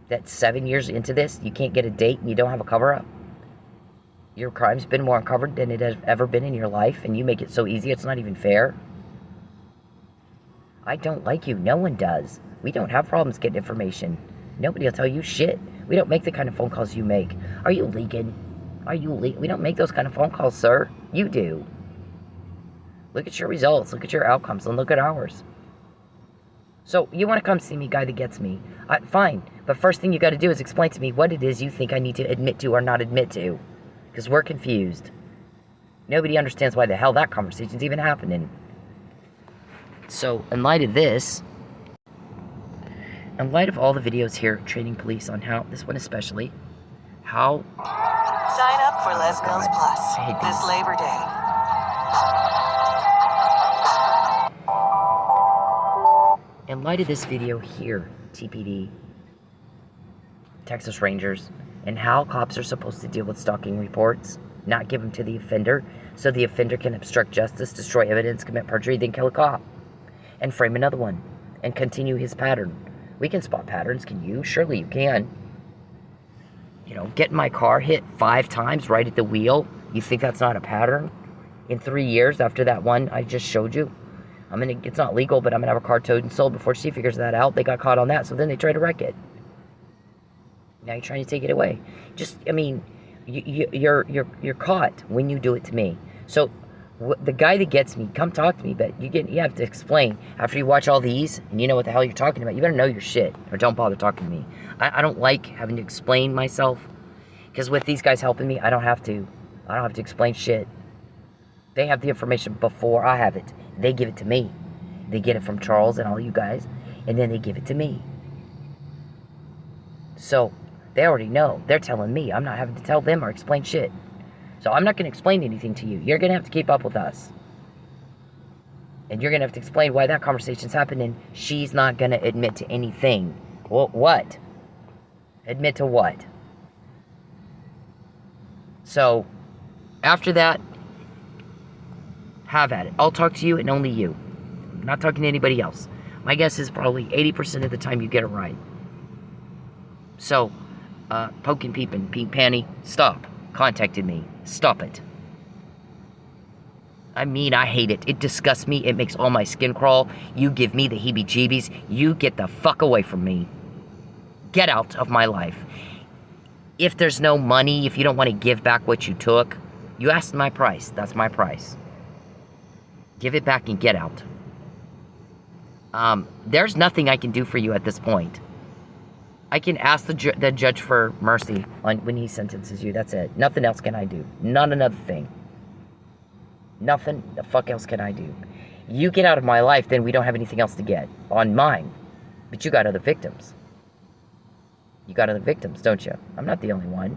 That 7 years into this, you can't get a date and you don't have a cover-up? Your crime's been more uncovered than it has ever been in your life, and you make it so easy it's not even fair? I don't like you. No one does. We don't have problems getting information. Nobody will tell you shit. We don't make the kind of phone calls you make. Are you leaking? We don't make those kind of phone calls, sir. You do. Look at your results. Look at your outcomes, and look at ours. So, you want to come see me, guy that gets me. Fine. But first thing you got to do is explain to me what it is you think I need to admit to or not admit to. Because we're confused. Nobody understands why the hell that conversation's even happening. So, in light of this, in light of all the videos here training police on how, this one especially, how... Sign up for Les Mills Plus this Labor Day. In light of this video here, TPD, Texas Rangers, and how cops are supposed to deal with stalking reports, not give them to the offender, so the offender can obstruct justice, destroy evidence, commit perjury, then kill a cop, and frame another one, and continue his pattern. We can spot patterns, can you? Surely you can. Get in my car, hit 5 times right at the wheel. You think that's not a pattern? In 3 years after that one I just showed you? It's not legal, but I'm gonna have a car towed and sold before she figures that out. They got caught on that, so then they try to wreck it. Now you're trying to take it away. You're caught when you do it to me. So the guy that gets me, come talk to me, but you have to explain. After you watch all these and you know what the hell you're talking about, you better know your shit or don't bother talking to me. I don't like having to explain myself, because with these guys helping me, I don't have to explain shit. They have the information before I have it. They give it to me. They get it from Charles and all you guys, and then they give it to me. So they already know. They're telling me. I'm not having to tell them or explain shit. So I'm not going to explain anything to you. You're going to have to keep up with us. And you're going to have to explain why that conversation's happening. She's not going to admit to anything. Well, what? Admit to what? So, after that, have at it. I'll talk to you and only you. I'm not talking to anybody else. My guess is probably 80% of the time you get it right. So, poking, peeping, peep, panty, stop. Contacted me. Stop it. I hate it. It disgusts me. It makes all my skin crawl. You give me the heebie-jeebies. You get the fuck away from me. Get out of my life. If there's no money, if you don't want to give back what you took, you asked my price. That's my price. Give it back and get out. There's nothing I can do for you at this point. I can ask the judge for mercy when he sentences you. That's it. Nothing else can I do. Not another thing. Nothing the fuck else can I do. You get out of my life, then we don't have anything else to get on mine. But you got other victims. You got other victims, don't you? I'm not the only one.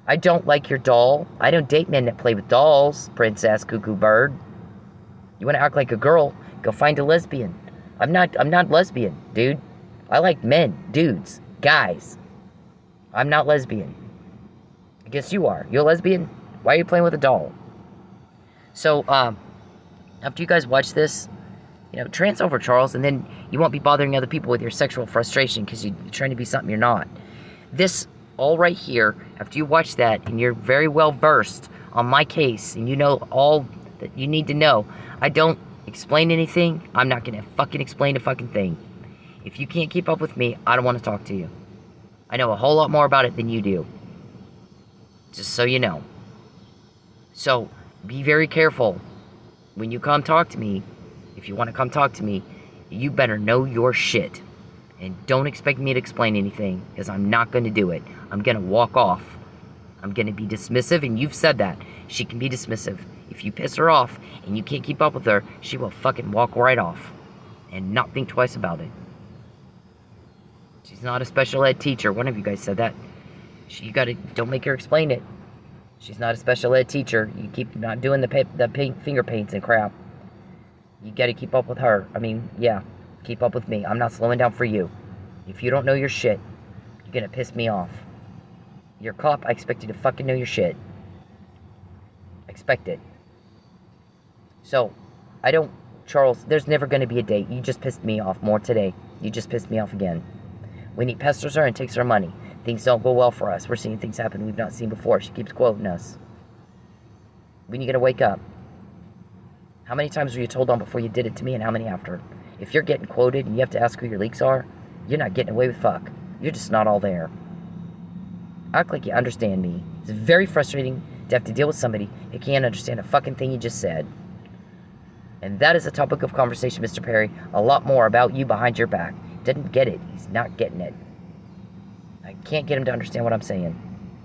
I don't like your doll. I don't date men that play with dolls, Princess Cuckoo Bird. You want to act like a girl, go find a lesbian. I'm not lesbian, dude. I like men, dudes, guys. I'm not lesbian. I guess you are. You're a lesbian? Why are you playing with a doll? So, after you guys watch this, trance over, Charles, and then you won't be bothering other people with your sexual frustration because you're trying to be something you're not. This, all right here, after you watch that, and you're very well versed on my case, and you know all that you need to know, I don't explain anything. I'm not going to fucking explain a fucking thing. If you can't keep up with me, I don't want to talk to you. I know a whole lot more about it than you do. Just so you know. So, be very careful when you come talk to me. If you want to come talk to me, you better know your shit. And don't expect me to explain anything, because I'm not going to do it. I'm going to walk off. I'm going to be dismissive, and you've said that. She can be dismissive. If you piss her off and you can't keep up with her, she will fucking walk right off and not think twice about it. She's not a special ed teacher. One of you guys said that. Don't make her explain it. She's not a special ed teacher. You keep not doing the finger paints and crap. You gotta keep up with her. I mean, yeah, keep up with me. I'm not slowing down for you. If you don't know your shit, you're gonna piss me off. You're a cop, I expect you to fucking know your shit. Expect it. So, Charles, there's never gonna be a date. You just pissed me off more today. You just pissed me off again. When he pesters her and takes her money, things don't go well for us. We're seeing things happen we've not seen before. She keeps quoting us. When are you gonna wake up? How many times were you told on before you did it to me, and how many after? If you're getting quoted and you have to ask who your leaks are, you're not getting away with fuck. You're just not all there. Act like you understand me. It's very frustrating to have to deal with somebody who can't understand a fucking thing you just said. And that is a topic of conversation, Mr. Perry. A lot more about you behind your back. Didn't get it. He's not getting it. I can't get him to understand what I'm saying.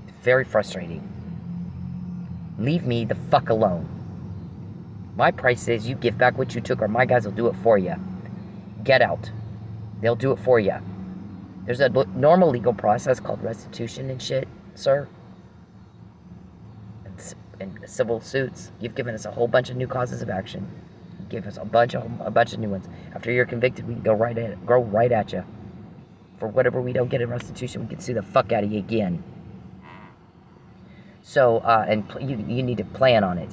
It's very frustrating. Leave me the fuck alone. My price is you give back what you took, or my guys will do it for you. Get out. They'll do it for you. There's a normal legal process called restitution and shit, sir. And civil suits. You've given us a whole bunch of new causes of action. You give us a bunch of new ones. After you're convicted, we can go right at you. For whatever we don't get in restitution, we can sue the fuck out of you again. So, you need to plan on it.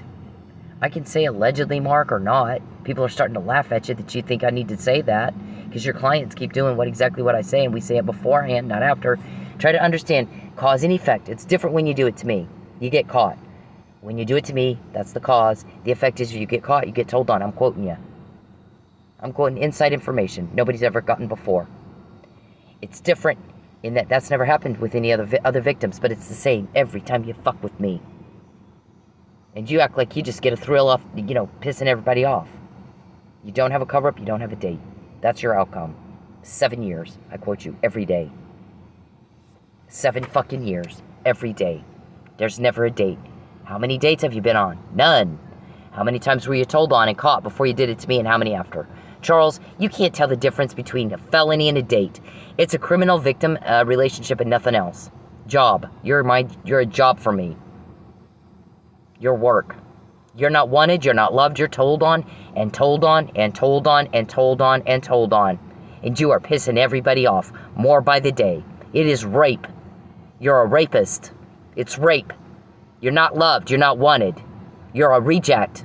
I can say allegedly, Mark, or not. People are starting to laugh at you that you think I need to say that, because your clients keep doing exactly what I say, and we say it beforehand, not after. Try to understand cause and effect. It's different when you do it to me. You get caught. When you do it to me, that's the cause. The effect is if you get caught, you get told on. I'm quoting you. I'm quoting inside information nobody's ever gotten before. It's different in that that's never happened with any other victims, but it's the same every time you fuck with me. And you act like you just get a thrill off, pissing everybody off. You don't have a cover-up, you don't have a date. That's your outcome. 7 years. I quote you every day. 7 fucking years. Every day. There's never a date. How many dates have you been on? None. How many times were you told on and caught before you did it to me, and how many after? Charles, you can't tell the difference between a felony and a date. It's a criminal victim relationship and nothing else. Job. You're a job for me. Your work. You're not wanted, you're not loved, you're told on, and told on, and told on, and told on, and told on. And you are pissing everybody off, more by the day. It is rape. You're a rapist. It's rape. You're not loved, you're not wanted. You're a reject.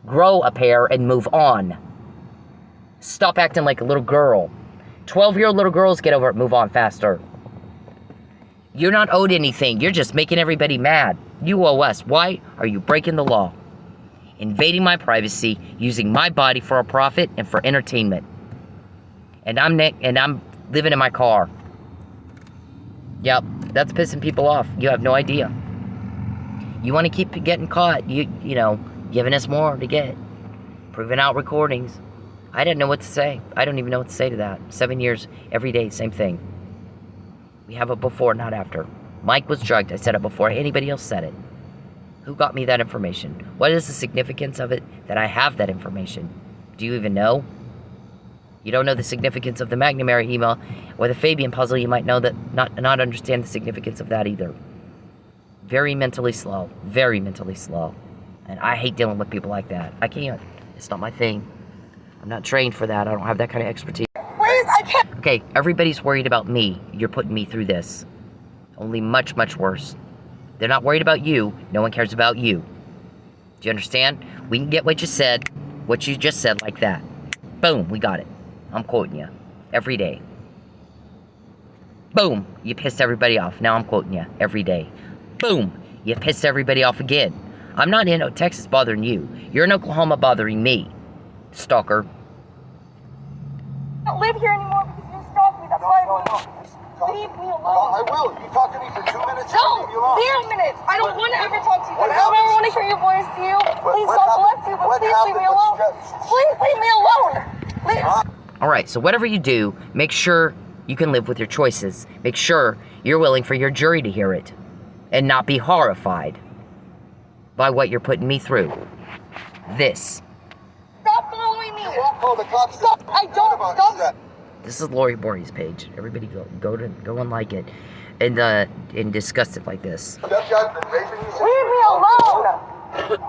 Grow a pair and move on. Stop acting like a little girl. 12-year-old little girls get over it, move on faster. You're not owed anything, you're just making everybody mad. You owe us. Why are you breaking the law? Invading my privacy, using my body for a profit and for entertainment. And I'm living in my car. Yep, that's pissing people off. You have no idea. You want to keep getting caught, you know, giving us more to get. Proving out recordings. I didn't know what to say. I don't even know what to say to that. 7 years, every day, same thing. We have it before, not after. Mike was drugged. I said it before anybody else said it. Who got me that information? What is the significance of it that I have that information? Do you even know? You don't know the significance of the McNamara email or the Fabian puzzle. You might know that not understand the significance of that either. Very mentally slow. Very mentally slow. And I hate dealing with people like that. I can't. It's not my thing. I'm not trained for that. I don't have that kind of expertise. Please, I can't. Okay, everybody's worried about me. You're putting me through this. Only much, much worse. They're not worried about you. No one cares about you. Do you understand? We can get what you said, what you just said like that. Boom, we got it. I'm quoting you. Every day. Boom, you pissed everybody off. Now I'm quoting you. Every day. Boom, you pissed everybody off again. I'm not in Texas bothering you. You're in Oklahoma bothering me. Stalker. I don't live here anymore because you stalked me. That's why I moved. Leave me alone. I will. You talk to me for 2 minutes. No, leave me alone. 0 minutes. I don't want to ever talk to you. What I don't happened? want to hear your voice to you. Please, what God happened? bless you, but What please leave me happened? alone. Please leave me alone. Please. Alright, so whatever you do, make sure you can live with your choices. Make sure you're willing for your jury to hear it. And not be horrified by what you're putting me through. This. Stop following me. You won't call the cops. Stop. I don't. Stop. This is Lori Borey's page. Everybody go and like it. And discuss it like this. Stepdad's been raping you. Leave me alone.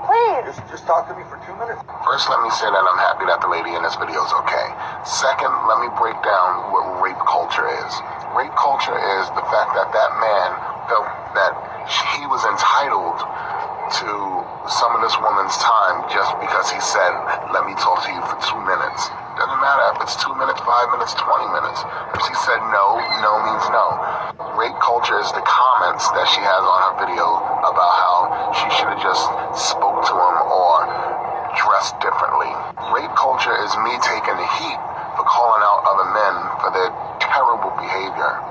Please. Just talk to me for 2 minutes. First, let me say that I'm happy that the lady in this video is okay. Second, let me break down what rape culture is. Rape culture is the fact that that man felt that he was entitled to some of this woman's time just because he said, let me talk to you for 2 minutes. Doesn't matter if it's 2 minutes, 5 minutes, 20 minutes. If she said no, no means no. Rape culture is the comments that she has on her video about how she should have just spoke to him or dressed differently. Rape culture is me taking the heat for calling out other men for their terrible behavior.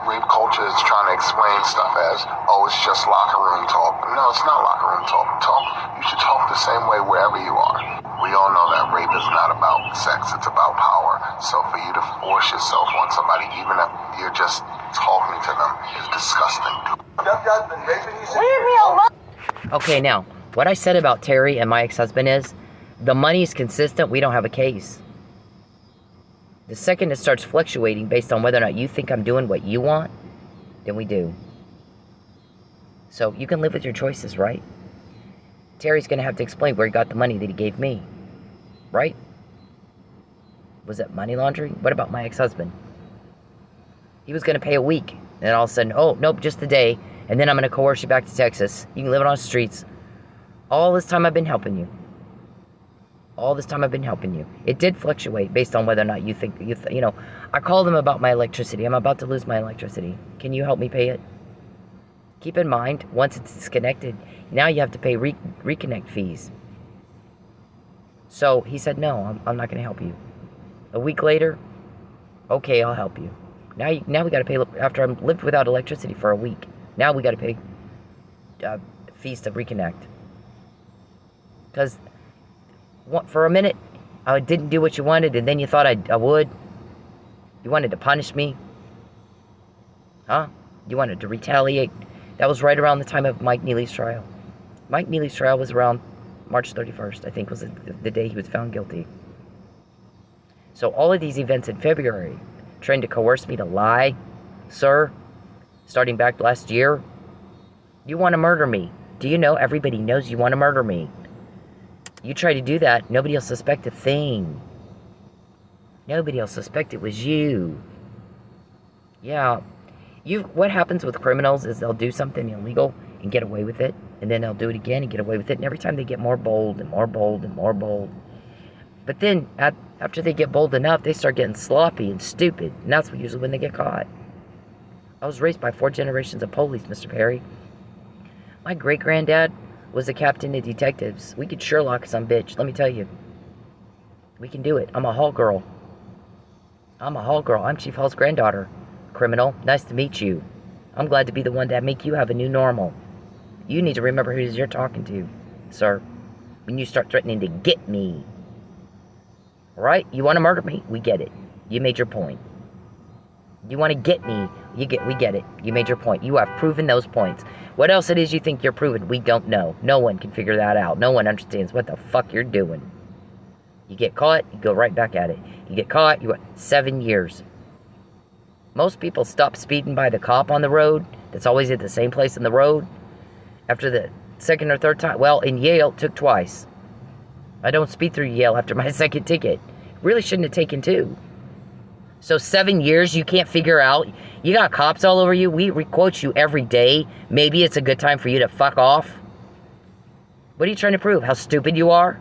Rape culture is trying to explain stuff as, oh, it's just locker room talk. No, it's not locker room talk. You should talk the same way wherever you are. We all know that rape is not about sex, it's about power. So for you to force yourself on somebody, even if you're just talking to them, is disgusting. Stepdad's been raping you. Leave me alone. Okay, now, what I said about Terry and my ex-husband is, the money's consistent, we don't have a case. The second it starts fluctuating based on whether or not you think I'm doing what you want, then we do. So you can live with your choices, right? Terry's going to have to explain where he got the money that he gave me. Right? Was that money laundering? What about my ex-husband? He was going to pay a week. And then all of a sudden, oh, nope, just a day. And then I'm going to coerce you back to Texas. You can live on the streets. All this time I've been helping you. All this time I've been helping you. It did fluctuate based on whether or not you think, you know, I called him about my electricity. I'm about to lose my electricity. Can you help me pay it? Keep in mind, once it's disconnected, now you have to pay reconnect fees. So he said, no, I'm not going to help you. A week later, okay, I'll help you. Now we got to pay, after I've lived without electricity for a week, now we got to pay fees to reconnect. Because for a minute, I didn't do what you wanted, and then you thought I would. You wanted to punish me. Huh? You wanted to retaliate. That was right around the time of Mike Neely's trial. Mike Neely's trial was around March 31st, I think was the day he was found guilty. So all of these events in February, trying to coerce me to lie, sir, starting back last year, you want to murder me. Do you know everybody knows you want to murder me? You try to do that, nobody will suspect a thing. Nobody will suspect it was you. Yeah. What happens with criminals is they'll do something illegal and get away with it, and then they'll do it again and get away with it, and every time they get more bold and more bold and more bold. But then, after they get bold enough, they start getting sloppy and stupid, and that's usually when they get caught. I was raised by 4 generations of police, Mr. Perry. My great-granddad was a captain of detectives. We could Sherlock some bitch, let me tell you. We can do it. I'm a hall girl. I'm Chief Hall's granddaughter. Criminal, nice to meet you. I'm glad to be the one to make you have a new normal. You need to remember who it is you're talking to, sir, when you start threatening to get me. Alright? You want to murder me? We get it. You made your point. You want to get me? We get it. You made your point. You have proven those points. What else it is you think you're proving? We don't know. No one can figure that out. No one understands what the fuck you're doing. You get caught, you go right back at it. You get caught, you 7 years. Most people stop speeding by the cop on the road that's always at the same place in the road. after the second or third time. Well, in Yale, it took twice. I don't speed through Yale after my second ticket. Really shouldn't have taken 2. So 7 years, you can't figure out. You got cops all over you. We quote you every day. Maybe it's a good time for you to fuck off. What are you trying to prove? How stupid you are?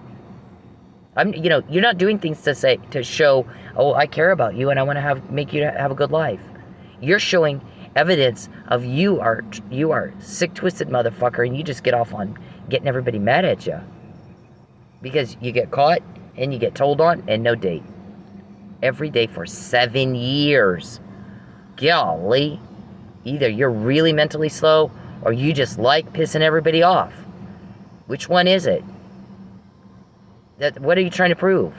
You're not doing things to show, oh, I care about you and I want to make you have a good life. You're showing evidence of you are sick, twisted motherfucker, and you just get off on getting everybody mad at you. Because you get caught and you get told on and no date. Every day for 7 years. Golly. Either you're really mentally slow or you just like pissing everybody off. Which one is it? What are you trying to prove?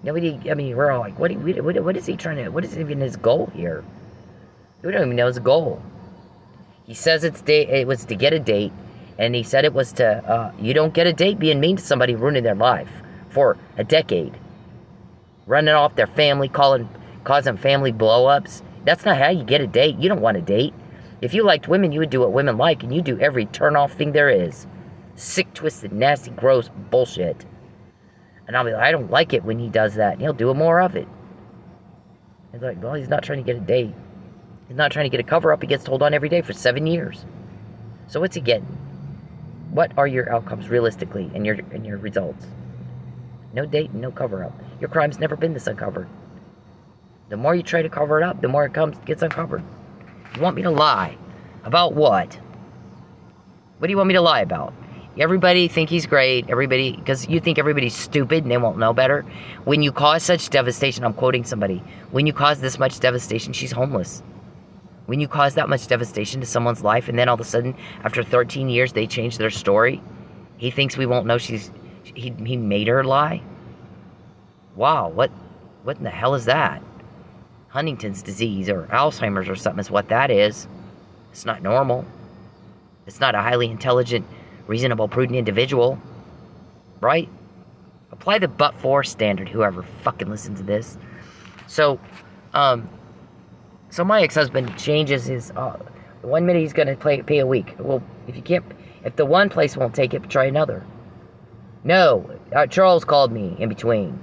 We're all like, what is he trying to, what is even his goal here? We don't even know his goal. He says it was to get a date, and he said it was to, you don't get a date being mean to somebody, ruining their life for a decade. Running off their family, causing family blow-ups. That's not how you get a date. You don't want a date. If you liked women, you would do what women like, and you do every turn-off thing there is. Sick, twisted, nasty, gross bullshit. And I'll be like, I don't like it when he does that. And he'll do more of it. He's like, well, he's not trying to get a date. He's not trying to get a cover-up. He gets told on every day for 7 years. So what's he getting? What are your outcomes realistically and your results? No date and no cover-up. Your crime's never been this uncovered. The more you try to cover it up, the more it gets uncovered. You want me to lie? About what? What do you want me to lie about? Everybody think he's great. Everybody, because you think everybody's stupid and they won't know better. When you cause such devastation, I'm quoting somebody. When you cause this much devastation, she's homeless. When you cause that much devastation to someone's life, and then all of a sudden, after 13 years, they change their story. He thinks we won't know he made her lie. Wow, what in the hell is that? Huntington's disease or Alzheimer's or something is what that is. It's not normal. It's not a highly intelligent, reasonable, prudent individual. Right? Apply the but-for standard, whoever fucking listens to this. So my ex-husband changes his, 1 minute he's gonna pay a week. Well, if the one place won't take it, try another. No, Charles called me in between.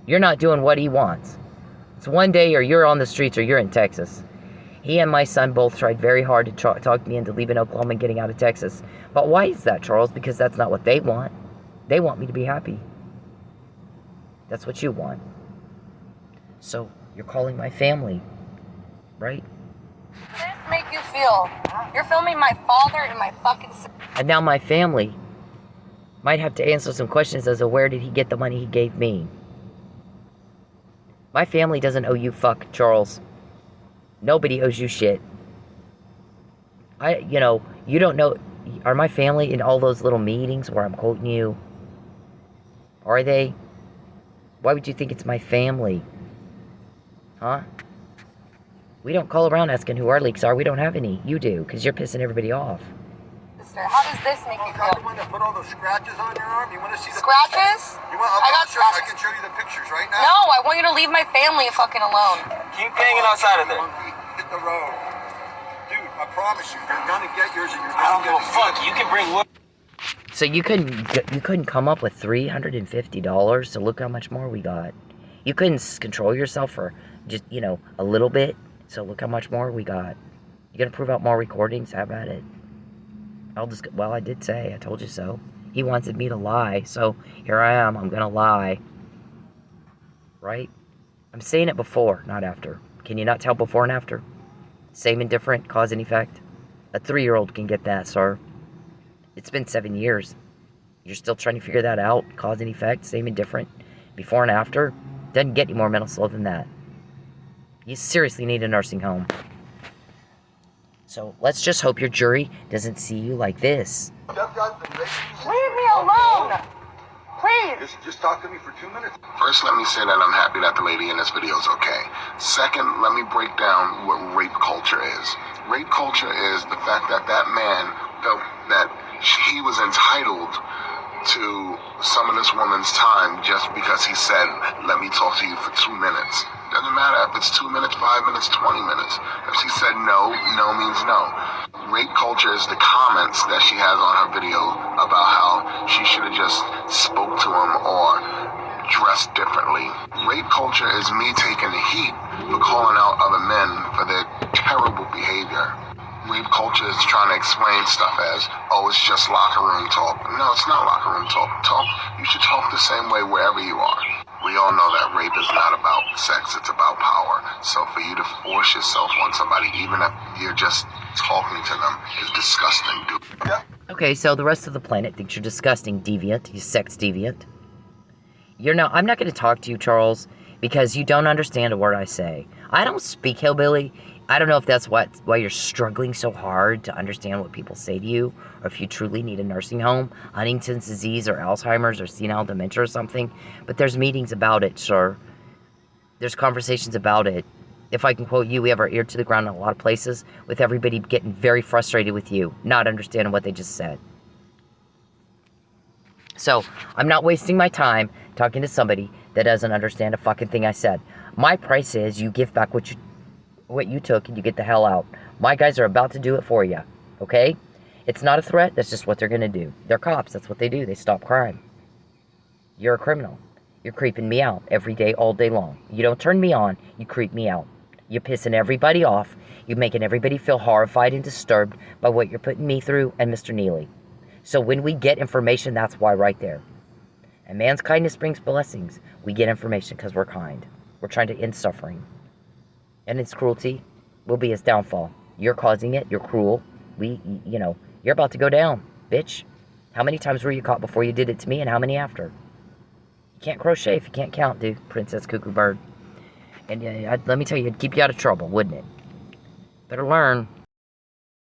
You're not doing what he wants. It's one day or you're on the streets or you're in Texas. He and my son both tried very hard to talk me into leaving Oklahoma and getting out of Texas. But why is that, Charles? Because that's not what they want. They want me to be happy. That's what you want. So, you're calling my family, right? How does this make you feel? You're filming my father and my fucking sister. And now my family might have to answer some questions as to where did he get the money he gave me. My family doesn't owe you fuck, Charles. Nobody owes you shit. You don't know, are my family in all those little meetings where I'm quoting you? Are they? Why would you think it's my family? Huh? We don't call around asking who our leaks are. We don't have any. You do, because you're pissing everybody off. How does this make you I'm the feel? one that put all those scratches on your arm. You want to see the Scratches? I got I scratches. can show you the pictures right now. No, I want you to leave my family fucking alone. Keep hanging outside of there. Monkey, hit the road. Dude, I promise you, you're gonna get yours and you're I don't gonna give a get fuck. You can bring wood. So you couldn't come up with $350, so look how much more we got. You couldn't control yourself for just, a little bit, so look how much more we got. You gonna prove out more recordings? Have at it. I did say, I told you so. He wanted me to lie, so here I am, I'm gonna lie. Right? I'm saying it before, not after. Can you not tell before and after? Same and different, cause and effect? A 3-year-old can get that, sir. It's been 7 years. You're still trying to figure that out, cause and effect, same and different, before and after? Doesn't get any more mental slow than that. You seriously need a nursing home. So let's just hope your jury doesn't see you like this. Leave me alone! Please! Just talk to me for 2 minutes. First, let me say that I'm happy that the lady in this video is okay. Second, let me break down what rape culture is. Rape culture is the fact that that man felt that he was entitled to some of this woman's time just because he said, let me talk to you for 2 minutes. Doesn't matter if it's 2 minutes, 5 minutes, 20 minutes. If she said no, no means no. Rape culture is the comments that she has on her video about how she should have just spoke to him or dressed differently. Rape culture is me taking the heat for calling out other men for their terrible behavior. Rape culture is trying to explain stuff as, oh, it's just locker room talk. No, it's not locker room talk. You should talk the same way wherever you are. We all know that rape is not about sex, it's about power. So for you to force yourself on somebody, even if you're just talking to them, is disgusting, dude. Yeah. Okay, so the rest of the planet thinks you're disgusting, deviant, you sex deviant. I'm not going to talk to you, Charles, because you don't understand a word I say. I don't speak hillbilly. I don't know if that's why you're struggling so hard to understand what people say to you, or if you truly need a nursing home, Huntington's disease, or Alzheimer's, or senile dementia, or something. But there's meetings about it, sir. There's conversations about it. If I can quote you, we have our ear to the ground in a lot of places, with everybody getting very frustrated with you, not understanding what they just said. So, I'm not wasting my time talking to somebody that doesn't understand a fucking thing I said. My price is you give back what you took and you get the hell out. My guys are about to do it for you, okay? It's not a threat, that's just what they're gonna do. They're cops, that's what they do, they stop crime. You're a criminal. You're creeping me out every day, all day long. You don't turn me on, you creep me out. You're pissing everybody off, you're making everybody feel horrified and disturbed by what you're putting me through and Mr. Neely. So when we get information, that's why right there. And man's kindness brings blessings. We get information because we're kind. We're trying to end suffering. And its cruelty will be its downfall. You're causing it. You're cruel. You're about to go down, bitch. How many times were you caught before you did it to me, and how many after? You can't crochet if you can't count, dude. Princess Cuckoo Bird. And let me tell you, it'd keep you out of trouble, wouldn't it? Better learn.